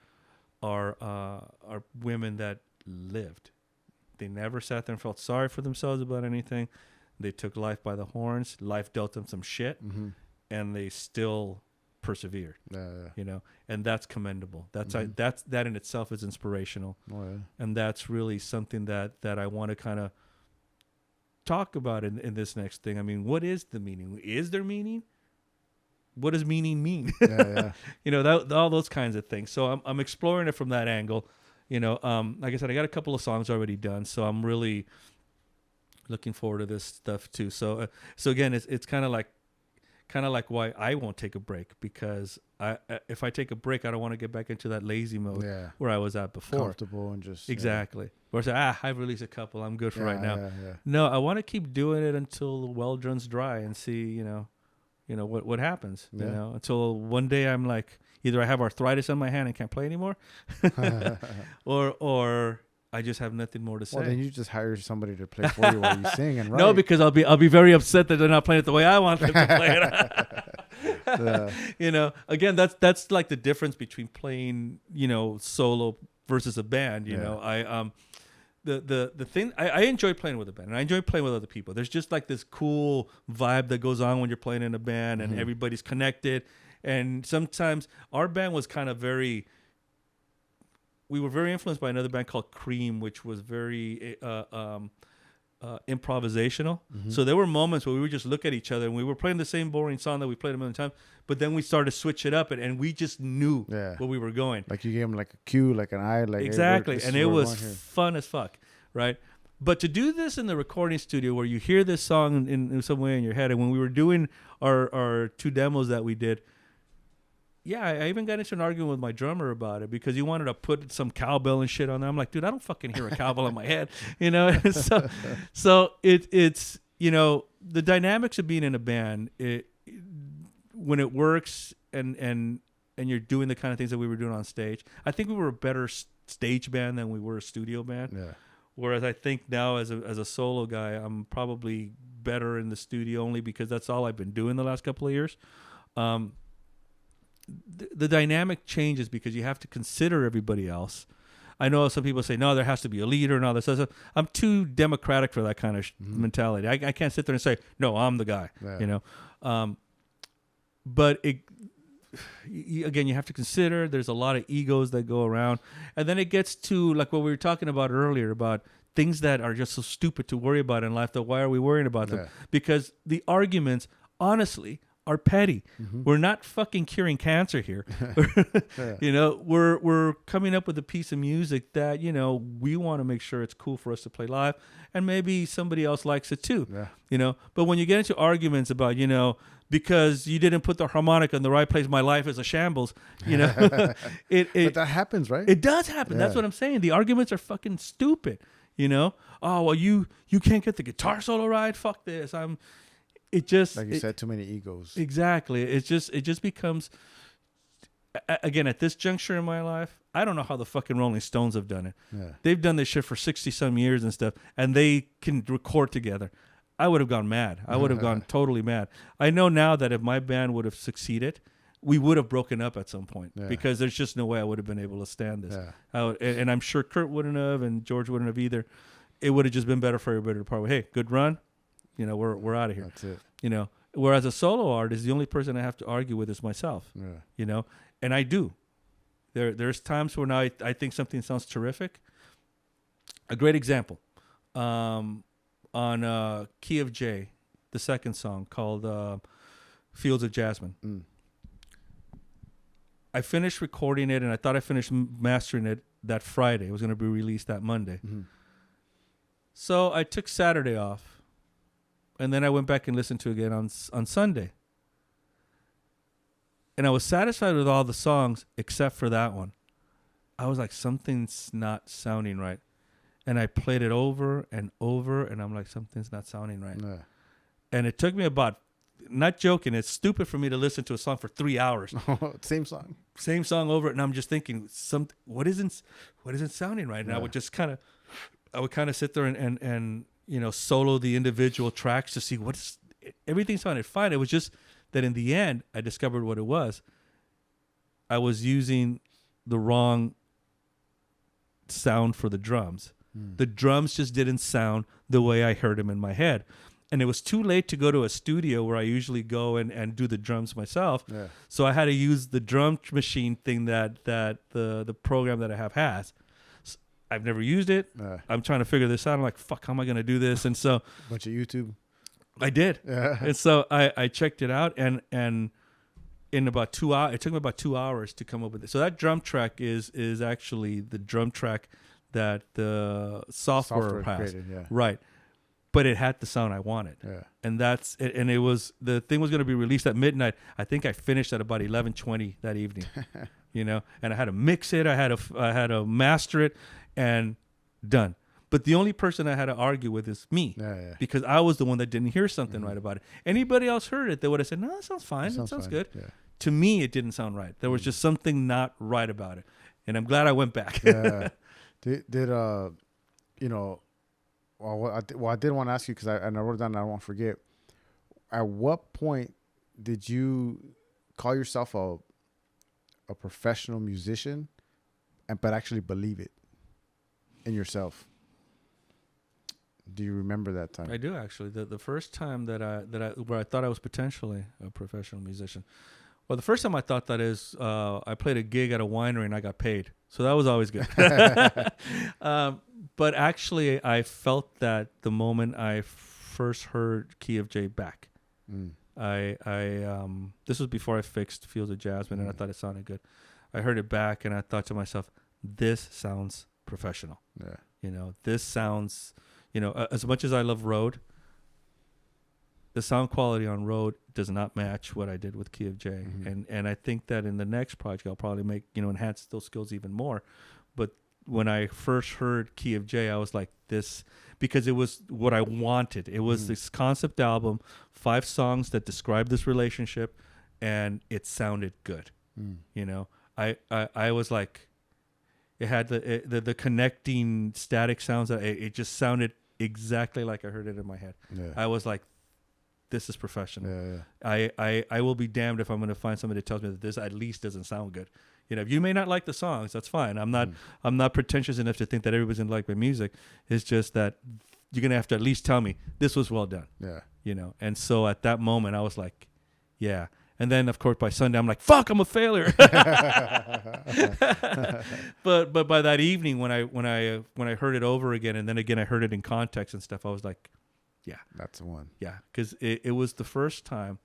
are women that lived. They never sat there and felt sorry for themselves about anything. They took life by the horns. Life dealt them some shit, and they still persevered. You know, and that's commendable. That's that in itself is inspirational. And that's really something that I want to kind of talk about in this next thing. I mean, what is the meaning? Is there meaning? What does meaning mean? You know, all those kinds of things. So I'm exploring it from that angle. You know, like I said, I got a couple of songs already done, so I'm really looking forward to this stuff too. So again, it's kind of like why I won't take a break, because if I take a break, I don't want to get back into that lazy mode where I was at before. Comfortable and just exactly. Where I say, I've released a couple, I'm good for right now. No, I want to keep doing it until the well runs dry and see, you know what happens. You know, until one day I'm like, either I have arthritis on my hand and can't play anymore, or I just have nothing more to say. Well, then you just hire somebody to play for you while you sing and write. No, because I'll be very upset that they're not playing it the way I want them to play it. You know, again, that's like the difference between playing, you know, solo versus a band. You know, the thing I enjoy playing with a band, and I enjoy playing with other people. There's just like this cool vibe that goes on when you're playing in a band, and everybody's connected. And sometimes our band was kind of we were very influenced by another band called Cream, which was very improvisational. So there were moments where we would just look at each other, and we were playing the same boring song that we played a million times, but then we started to switch it up, and we just knew where we were going. Like you gave them like a cue, like an eye, like exactly, hey, and it was fun as fuck, right? But to do this in the recording studio, where you hear this song in some way in your head, and when we were doing our 2 demos that we did, I even got into an argument with my drummer about it, because he wanted to put some cowbell and shit on there. I'm like, dude, I don't fucking hear a cowbell in my head, you know? so it's, you know, the dynamics of being in a band, when it works and you're doing the kind of things that we were doing on stage, I think we were a better stage band than we were a studio band. Yeah. Whereas I think now as a solo guy, I'm probably better in the studio, only because that's all I've been doing the last couple of years. The dynamic changes because you have to consider everybody else. I know some people say, no, there has to be a leader and all this. I'm too democratic for that kind of mentality. I can't sit there and say, no, I'm the guy, you know. But again, you have to consider there's a lot of egos that go around. And then it gets to like what we were talking about earlier, about things that are just so stupid to worry about in life, that why are we worrying about them? Because the arguments, honestly, are petty. We're not fucking curing cancer here. You know, we're coming up with a piece of music that, you know, we want to make sure it's cool for us to play live, and maybe somebody else likes it too. You know, but when you get into arguments about, you know, because you didn't put the harmonica in the right place, my life is a shambles, you know. But that happens, right? It does happen. That's what I'm saying. The arguments are fucking stupid, you know. Oh, well, you can't get the guitar solo right. Fuck this. it just like you said, too many egos. Exactly. It just becomes again at this juncture in my life. I don't know how the fucking Rolling Stones have done it. Yeah. They've done this shit for 60 some years and stuff, and they can record together. I would have gone mad. I would have gone totally mad. I know now that if my band would have succeeded, we would have broken up at some point because there's just no way I would have been able to stand this. Yeah. And I'm sure Kurt wouldn't have, and George wouldn't have either. It would have just been better for everybody to part with. Hey, good run. You know, we're out of here. That's it. You know, whereas a solo artist, the only person I have to argue with is myself. Yeah. You know, and I do. There's times when I think something sounds terrific. A great example, on Key of J, the second song called Fields of Jasmine. Mm. I finished recording it, and I thought I finished mastering it that Friday. It was going to be released that Monday. Mm-hmm. So I took Saturday off, and then I went back and listened to it again on Sunday. And I was satisfied with all the songs except for that one. I was like, something's not sounding right. And I played it over and over, and I'm like, something's not sounding right. Yeah. And it took me about, not joking, it's stupid for me to listen to a song for 3 hours. Same song. Same song over it, and I'm just thinking, what isn't sounding right? And Yeah. I would kind of sit there and you know, solo the individual tracks to see everything sounded fine. It was just that in the end, I discovered what it was. I was using the wrong sound for the drums. The drums just didn't sound the way I heard them in my head. And it was too late to go to a studio where I usually go and do the drums myself. Yeah. So I had to use the drum machine thing that the program that I have has. So I've never used it. I'm trying to figure this out. I'm like, fuck, how am I going to do this? And so bunch of YouTube. I did. Yeah. And so I checked it out, and in about 2 hours, it took me about 2 hours to come up with it. So that drum track is actually the drum track that the software has. Created, yeah. Right. But it had the sound I wanted. Yeah. And that's it. And it was, the thing was going to be released at midnight. I think I finished at about 11:20 that evening, you know, and I had to mix it. I had to master it, and done. But the only person I had to argue with is me, because I was the one that didn't hear something right about it. Anybody else heard it, they would have said, no, that sounds fine. It sounds good. Yeah. To me, it didn't sound right. There was just something not right about it. And I'm glad I went back. Yeah. Did you know, I did want to ask you, because I wrote it down and I won't forget. At what point did you call yourself a professional musician, but actually believe it in yourself? Do you remember that time? I do, actually. The first time where I thought I was potentially a professional musician. Well, the first time I thought that is, I played a gig at a winery and I got paid. So that was always good. But actually, I felt that the moment I first heard Key of J back. This was before I fixed Fields of Jasmine, and I thought it sounded good. I heard it back, and I thought to myself, this sounds professional. Yeah. You know, this sounds, you know, as much as I love Road, the sound quality on Road does not match what I did with Key of J. Mm-hmm. And I think that in the next project, I'll probably enhance those skills even more. But when I first heard Key of J, I was like, this, because it was what I wanted. It was this concept album, 5 songs that described this relationship, and it sounded good. You know, I was like, it had the connecting static sounds that it just sounded exactly like I heard it in my head. Yeah. I was like, this is professional. Yeah. I will be damned if I'm going to find somebody that tells me that this at least doesn't sound good. You know, if you may not like the songs, that's fine. I'm not pretentious enough to think that everybody's going to like my music. It's just that you're going to have to at least tell me this was well done. Yeah. You know, and so at that moment I was like, yeah. And then of course by Sunday I'm like, fuck, I'm a failure. But by that evening when I heard it over again, and then again I heard it in context and stuff, I was like, yeah, that's the one. Yeah, because it was the first time.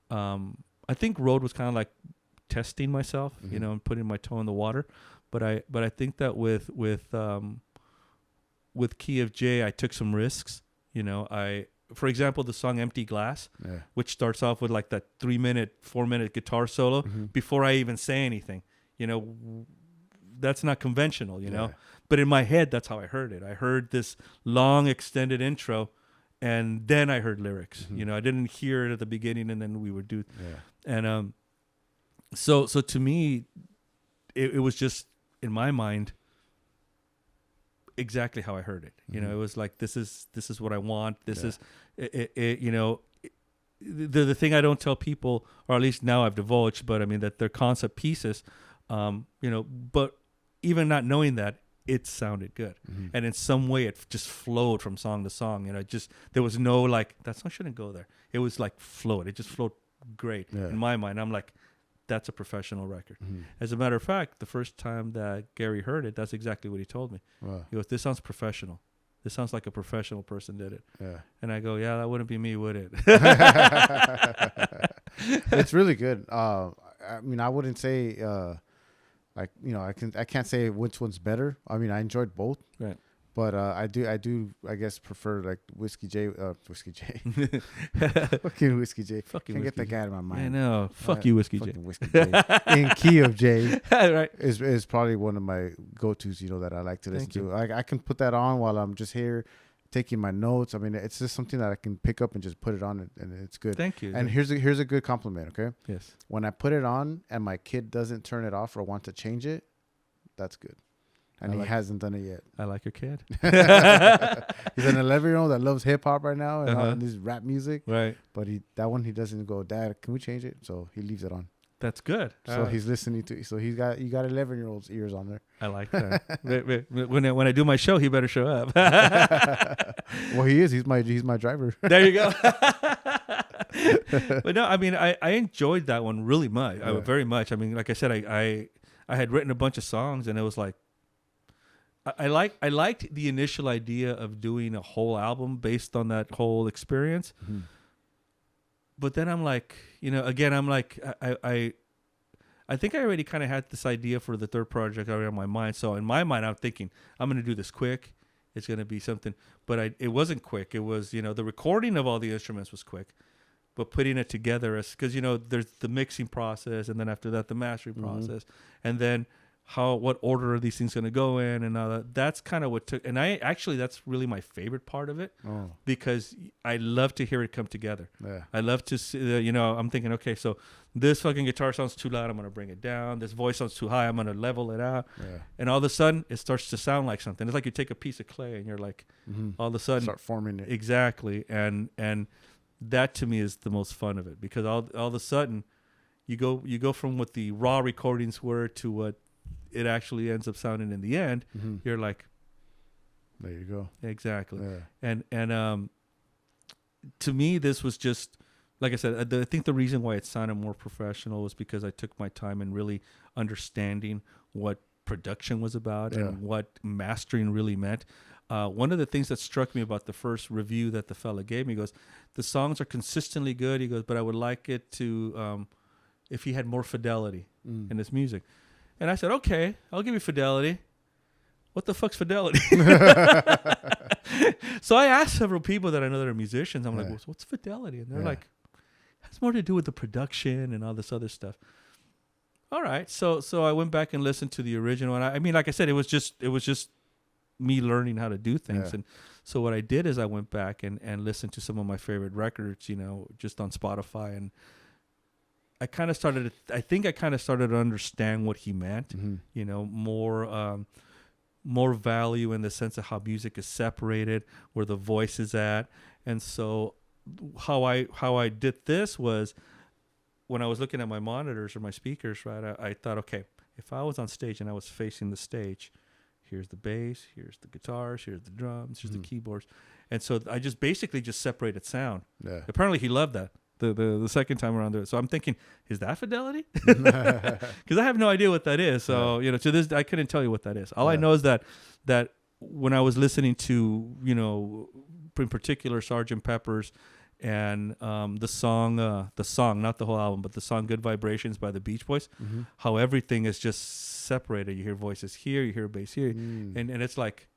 I think Road was kind of like testing myself, you know, and putting my toe in the water. But I think that with Key of J, I took some risks. You know, for example, the song "Empty Glass," which starts off with like that 4-minute guitar solo before I even say anything. You know, that's not conventional. You know, but in my head, that's how I heard it. I heard this long extended intro. and then I heard lyrics. You know, I didn't hear it at the beginning, and then we would do. And so to me, it was just in my mind exactly how I heard it. You know, it was like, this is what I want. This is you know, the thing I don't tell people, or at least now I've divulged, but I mean that they're concept pieces, you know, but even not knowing that, it sounded good. And in some way it just flowed from song to song. You know, there was no like, that song shouldn't go there. It was like flowed. It just flowed great in my mind. I'm like, that's a professional record. As a matter of fact, the first time that Gary heard it, that's exactly what he told me. Wow. He goes, this sounds professional. This sounds like a professional person did it. Yeah. And I go, yeah, that wouldn't be me, would it? It's really good. I mean, I wouldn't say like, you know, I can't say which one's better. I mean, I enjoyed both. Right. But I I guess prefer like Whiskey J. Fucking Whiskey J. Fucking Can't get Whiskey that guy out of my mind. I know. Fuck you, Whiskey J. Fucking Whiskey J. In Key of J. Right. Is probably one of my go-tos, you know, that I like to listen to. I can put that on while I'm just here taking my notes. I mean, it's just something that I can pick up and just put it on, and it's good. Thank you. And here's a good compliment, okay? Yes. When I put it on and my kid doesn't turn it off or want to change it, that's good. And he hasn't done it yet. I like your kid. He's an 11-year-old that loves hip hop right now and all this rap music. Right. But he doesn't go, Dad, can we change it? So he leaves it on. That's good. So he's listening to. So you got 11-year-old's ears on there. I like that. when I do my show, he better show up. Well, he is. He's my driver. There you go. But no, I mean, I enjoyed that one really much. Very much. I mean, like I said, I had written a bunch of songs, and it was like, I liked the initial idea of doing a whole album based on that whole experience. But then I'm like, you know, again, I'm like, I think I already kind of had this idea for the third project already on my mind. So in my mind, I'm thinking, I'm going to do this quick. It's going to be something. But it wasn't quick. It was, you know, the recording of all the instruments was quick. But putting it together, because, you know, there's the mixing process. And then after that, the mastering process. And then what order are these things going to go in, and all that. That's kind of what took, and that's really my favorite part of it, because I love to hear it come together. I love to see, you know, I'm thinking, okay, so this fucking guitar sounds too loud, I'm going to bring it down. This voice sounds too high, I'm going to level it out. And all of a sudden it starts to sound like something. It's like you take a piece of clay and you're like, all of a sudden start forming it. Exactly. And that to me is the most fun of it, because all of a sudden you go from what the raw recordings were to what it actually ends up sounding in the end. You're like, there you go. Exactly. And to me, this was just, like I said, I think the reason why it sounded more professional was because I took my time in really understanding what production was about and what mastering really meant. One of the things that struck me about the first review that the fella gave me, he goes, the songs are consistently good. He goes, but I would like it to, if he had more fidelity in his music. And I said, okay, I'll give you fidelity. What the fuck's fidelity? So I asked several people that I know that are musicians. I'm like, well, what's fidelity? And they're like, it has more to do with the production and all this other stuff. All right. So I went back and listened to the original. And I mean, like I said, it was just me learning how to do things. And so what I did is I went back and listened to some of my favorite records, you know, just on Spotify, and I kind of started to understand what he meant, you know, more value in the sense of how music is separated, where the voice is at. And so how I did this was, when I was looking at my monitors or my speakers, right, I thought, okay, if I was on stage and I was facing the stage, here's the bass, here's the guitars, here's the drums, here's the keyboards. And so I just basically separated sound. Apparently he loved that. The second time around there. So I'm thinking, is that fidelity? Because I have no idea what that is. So, you know, to this, I couldn't tell you what that is. All I know is that when I was listening to, you know, in particular Sgt. Pepper's and the song, not the whole album, but the song Good Vibrations by the Beach Boys, how everything is just separated. You hear voices here, you hear bass here. And it's like,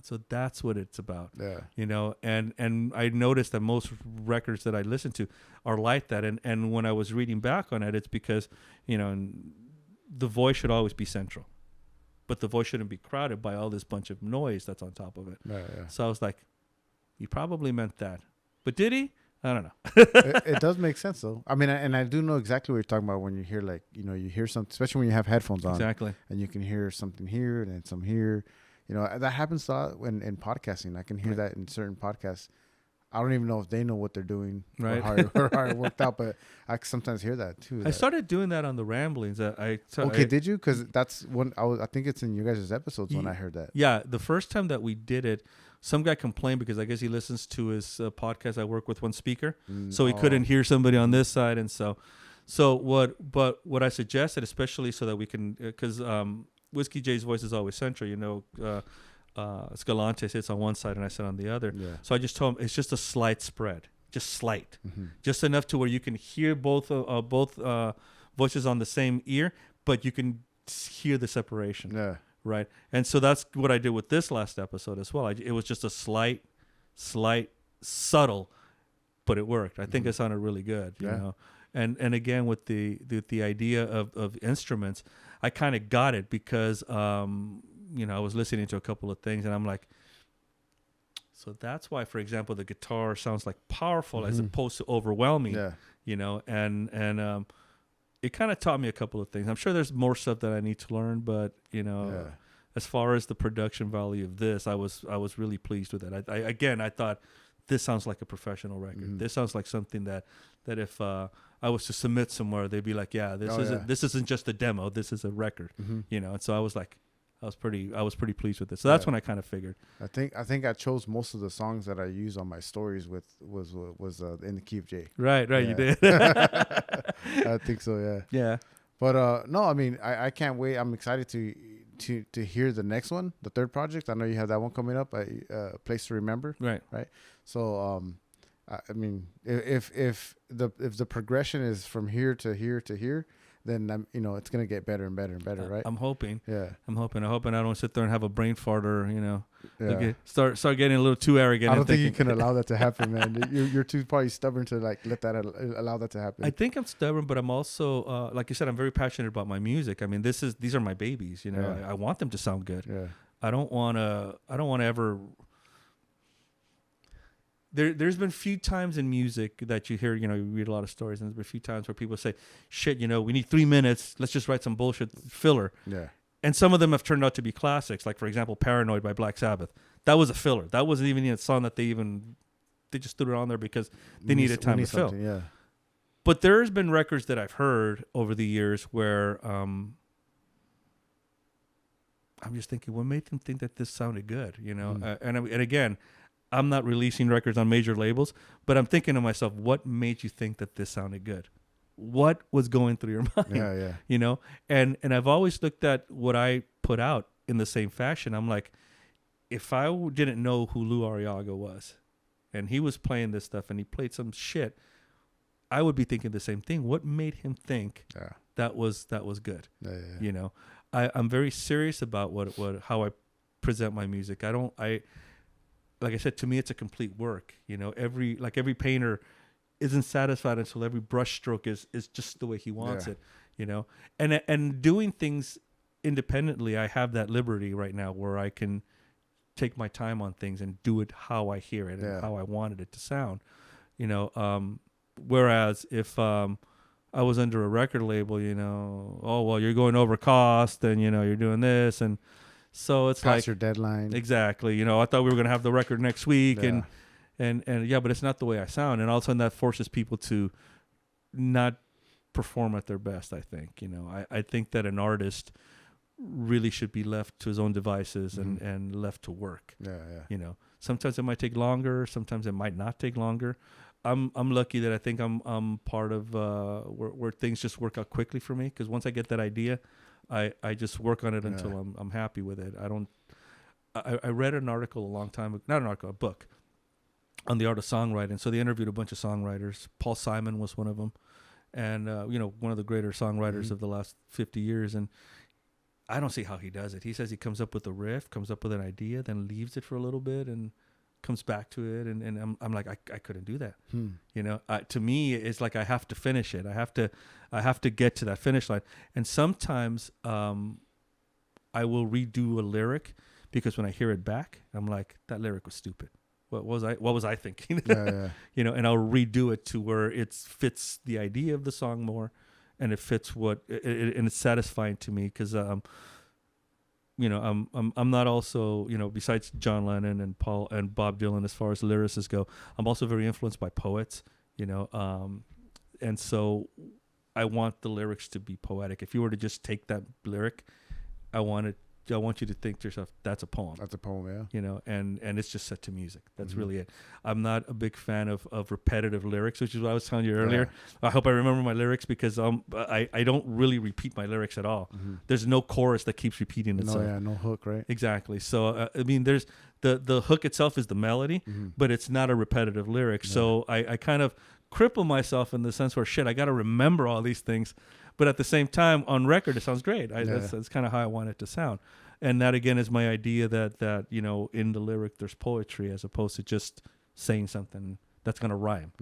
so that's what it's about. You know, and I noticed that most records that I listen to are like that. And when I was reading back on it, it's because, you know, the voice should always be central, but the voice shouldn't be crowded by all this bunch of noise that's on top of it. So I was like, he probably meant that. But did he? I don't know. It does make sense though. I mean, and I do know exactly what you're talking about when you hear like, you know, you hear something, especially when you have headphones on. Exactly. And you can hear something here and then some here. You know, that happens a lot in podcasting. I can hear that in certain podcasts. I don't even know if they know what they're doing, right? or how it worked out, but I sometimes hear that too. I started doing that on the ramblings. Did you? Because that's when I think it's in you guys' episodes when I heard that. Yeah, the first time that we did it, some guy complained because I guess he listens to his podcast. I work with one speaker, so he couldn't hear somebody on this side, and so what I suggested, especially so that we can, because Whiskey J's voice is always central, you know. Escalante sits on one side and I sit on the other. Yeah. So I just told him it's just a slight spread, just slight, just enough to where you can hear both voices on the same ear, but you can hear the separation. Yeah. Right. And so that's what I did with this last episode as well. It was just a slight, subtle, but it worked. I think it sounded really good. You know. And again with the idea of instruments, I kind of got it because you know, I was listening to a couple of things and I'm like, so that's why, for example, the guitar sounds like powerful as opposed to overwhelming, you know, and it kind of taught me a couple of things. I'm sure there's more stuff that I need to learn, but you know, as far as the production value of this, I was really pleased with it. I thought this sounds like a professional record. This sounds like something that if I was to submit somewhere, they'd be like, yeah, this isn't just a demo. This is a record, you know? And so I was like, I was pretty pleased with it. So that's when I kind of figured. I think I chose most of the songs that I use on my stories was in the key of J. Right, you did. I think so, yeah. Yeah. But no, I mean, I can't wait. I'm excited to hear the next one, the third project. I know you have that one coming up, A Place to Remember. Right. So I mean, if the progression is from here to here to here, then you know it's gonna get better and better and better, right? I'm hoping. Yeah. I'm hoping I don't sit there and have a brain fart or start getting a little too arrogant. I don't think you can allow that to happen, man. You're too probably stubborn to like allow that to happen. I think I'm stubborn, but I'm also like you said, I'm very passionate about my music. I mean, these are my babies. You know, I want them to sound good. Yeah. I don't want to ever. There's been few times in music that you hear, you know, you read a lot of stories, and there's been a few times where people say, shit, you know, we need 3 minutes. Let's just write some bullshit filler. Yeah. And some of them have turned out to be classics. Like, for example, Paranoid by Black Sabbath. That was a filler. That wasn't even a song that they just threw it on there because they needed time to fill. Yeah. But there's been records that I've heard over the years where I'm just thinking, what made them think that this sounded good, you know? And again, I'm not releasing records on major labels, but I'm thinking to myself, what made you think that this sounded good? What was going through your mind? Yeah. You know, and I've always looked at what I put out in the same fashion. I'm like, if I didn't know who Lou Arriaga was, and he was playing this stuff and he played some shit, I would be thinking the same thing. What made him think that was good? Yeah. You know, I'm very serious about how I present my music. Like I said, to me, it's a complete work. You know, every painter isn't satisfied until every brush stroke is just the way he wants it. You know, and doing things independently, I have that liberty right now where I can take my time on things and do it how I hear it and how I wanted it to sound. You know, whereas if I was under a record label, you know, oh well, you're going over cost, and you know you're doing this and. So it's past your deadline. Exactly. You know, I thought we were going to have the record next week and but it's not the way I sound. And all of a sudden that forces people to not perform at their best, I think. You know, I think that an artist really should be left to his own devices and left to work. Yeah. You know, sometimes it might take longer. Sometimes it might not take longer. I'm lucky that I think I'm part of where things just work out quickly for me. Because once I get that idea, I just work on it until I'm happy with it. I read an article a long time ago, not an article, a book on the art of songwriting. So they interviewed a bunch of songwriters. Paul Simon was one of them. And, you know, one of the greater songwriters of the last 50 years. And I don't see how he does it. He says he comes up with a riff, comes up with an idea, then leaves it for a little bit and comes back to it. And I'm like, I couldn't do that. You know, to me, it's like I have to finish it. I have to get to that finish line. And sometimes I will redo a lyric because when I hear it back, I'm like, that lyric was stupid. what was I thinking? Yeah. And I'll redo it to where it fits the idea of the song more, and it fits and it's satisfying to me because I'm not also, besides John Lennon and Paul and Bob Dylan, as far as lyricists go, I'm also very influenced by poets, and so I want the lyrics to be poetic. If you were to just take that lyric, I want you to think to yourself, that's a poem. That's a poem, yeah. And it's just set to music. That's really it. I'm not a big fan of repetitive lyrics, which is what I was telling you earlier. Yeah. I hope I remember my lyrics because I don't really repeat my lyrics at all. There's no chorus that keeps repeating itself. No hook, right? Exactly. So, there's the hook itself is the melody, but it's not a repetitive lyric. No. So I kind of cripple myself in the sense where, I got to remember all these things. But at the same time, on record, it sounds great. That's kind of how I want it to sound. And that, again, is my idea that in the lyric, there's poetry as opposed to just saying something that's going to rhyme.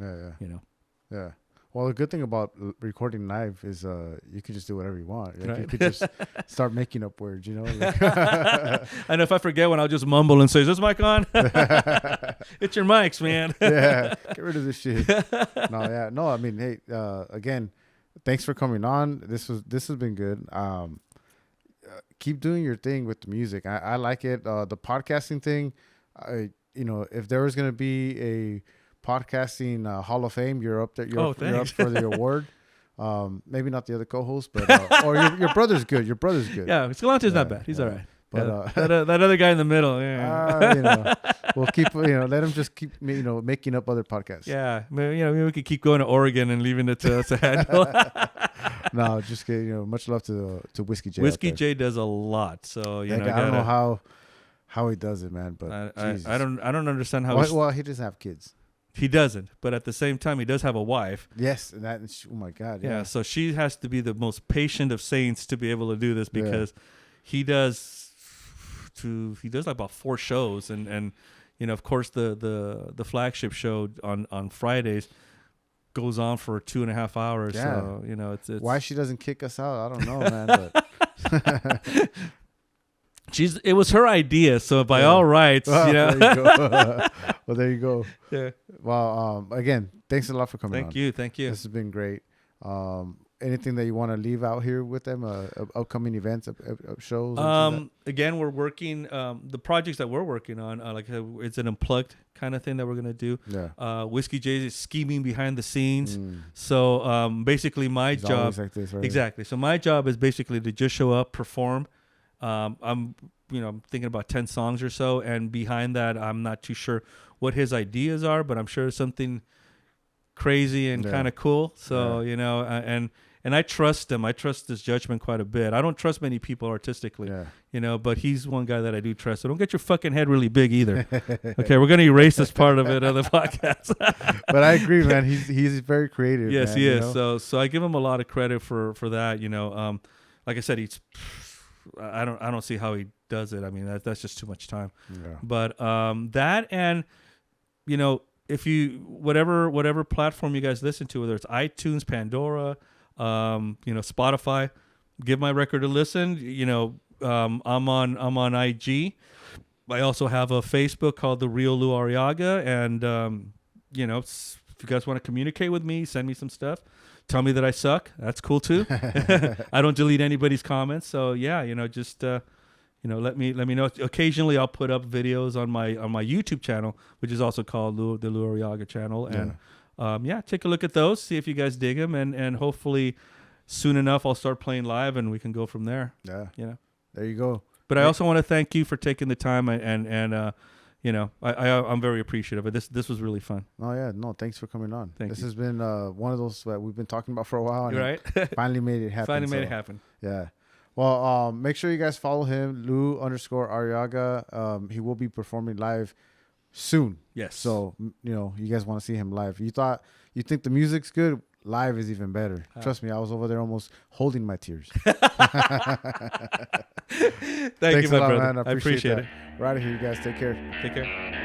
Yeah. Well, the good thing about recording live is you can just do whatever you want. Like, right. You could just start making up words, Like, I know if I forget one, I'll just mumble and say, is this mic on? It's your mics, man. Yeah, get rid of this shit. No, I mean, hey, again, thanks for coming on. This has been good. Keep doing your thing with the music. I like it. The podcasting thing, if there was going to be a podcasting Hall of Fame, you're up there. You're up for the award. Maybe not the other co-host, but or your brother's good. Your brother's good. Yeah, Escalante's not bad. He's all right. But that other guy in the middle, we'll keep let him just keep making up other podcasts. Yeah, maybe we could keep going to Oregon and leaving it to us to handle. No, just much love to Whiskey J. Whiskey J does a lot, so I don't know how he does it, man. But I don't understand how. Well, he doesn't have kids. He doesn't, but at the same time, he does have a wife. Yes, and oh my God. Yeah, so she has to be the most patient of saints to be able to do this because he does like about 4 shows, and of course the flagship show on Fridays goes on for 2.5 hours. Yeah. So it's why she doesn't kick us out, I don't know, man. But it was her idea, so by all rights, There you go. Well, there you go. Yeah. Well, again, thanks a lot for coming on. Thank you. This has been great. Anything that you want to leave out here with them? Upcoming events, shows? Again, we're working the projects that we're working on. It's an unplugged kind of thing that we're gonna do. Yeah. Whiskey J is scheming behind the scenes. So basically, my He's job like this, right? exactly. So my job is basically to just show up, perform. I'm thinking about 10 songs or so, and behind that, I'm not too sure what his ideas are, but I'm sure it's something crazy and kind of cool. So and I trust him. I trust his judgment quite a bit. I don't trust many people artistically, but he's one guy that I do trust. So don't get your fucking head really big either. Okay, we're gonna erase this part of it on the podcast. But I agree, man. He's very creative. Yes, man, he is. So I give him a lot of credit for that. Like I said, I don't see how he does it. I mean, that's just too much time. Yeah. But that, and if you whatever platform you guys listen to, whether it's iTunes, Pandora, Spotify, give my record a listen. I'm on IG. I also have a Facebook called The Real Lou Arreaga, and if you guys want to communicate with me, send me some stuff. Tell me that I suck. That's cool too. I don't delete anybody's comments. So just let me know. Occasionally I'll put up videos on my YouTube channel, which is also called the Lou Arreaga channel. And take a look at those, see if you guys dig them, and hopefully soon enough I'll start playing live and we can go from there. Yeah. There you go. But I also want to thank you for taking the time and I'm very appreciative of this. This was really fun. Oh yeah, no, thanks for coming on. Thank this you. has been one of those that we've been talking about for a while. And right. Finally made it happen. Made it happen. Yeah. Well, make sure you guys follow him, Lou_Arreaga. He will be performing live soon. Yes. So you guys want to see him live. You think the music's good? Live is even better. Trust me, I was over there almost holding my tears. Thank you, my brother. Man. I appreciate it. We're out of here, you guys. Take care. Take care.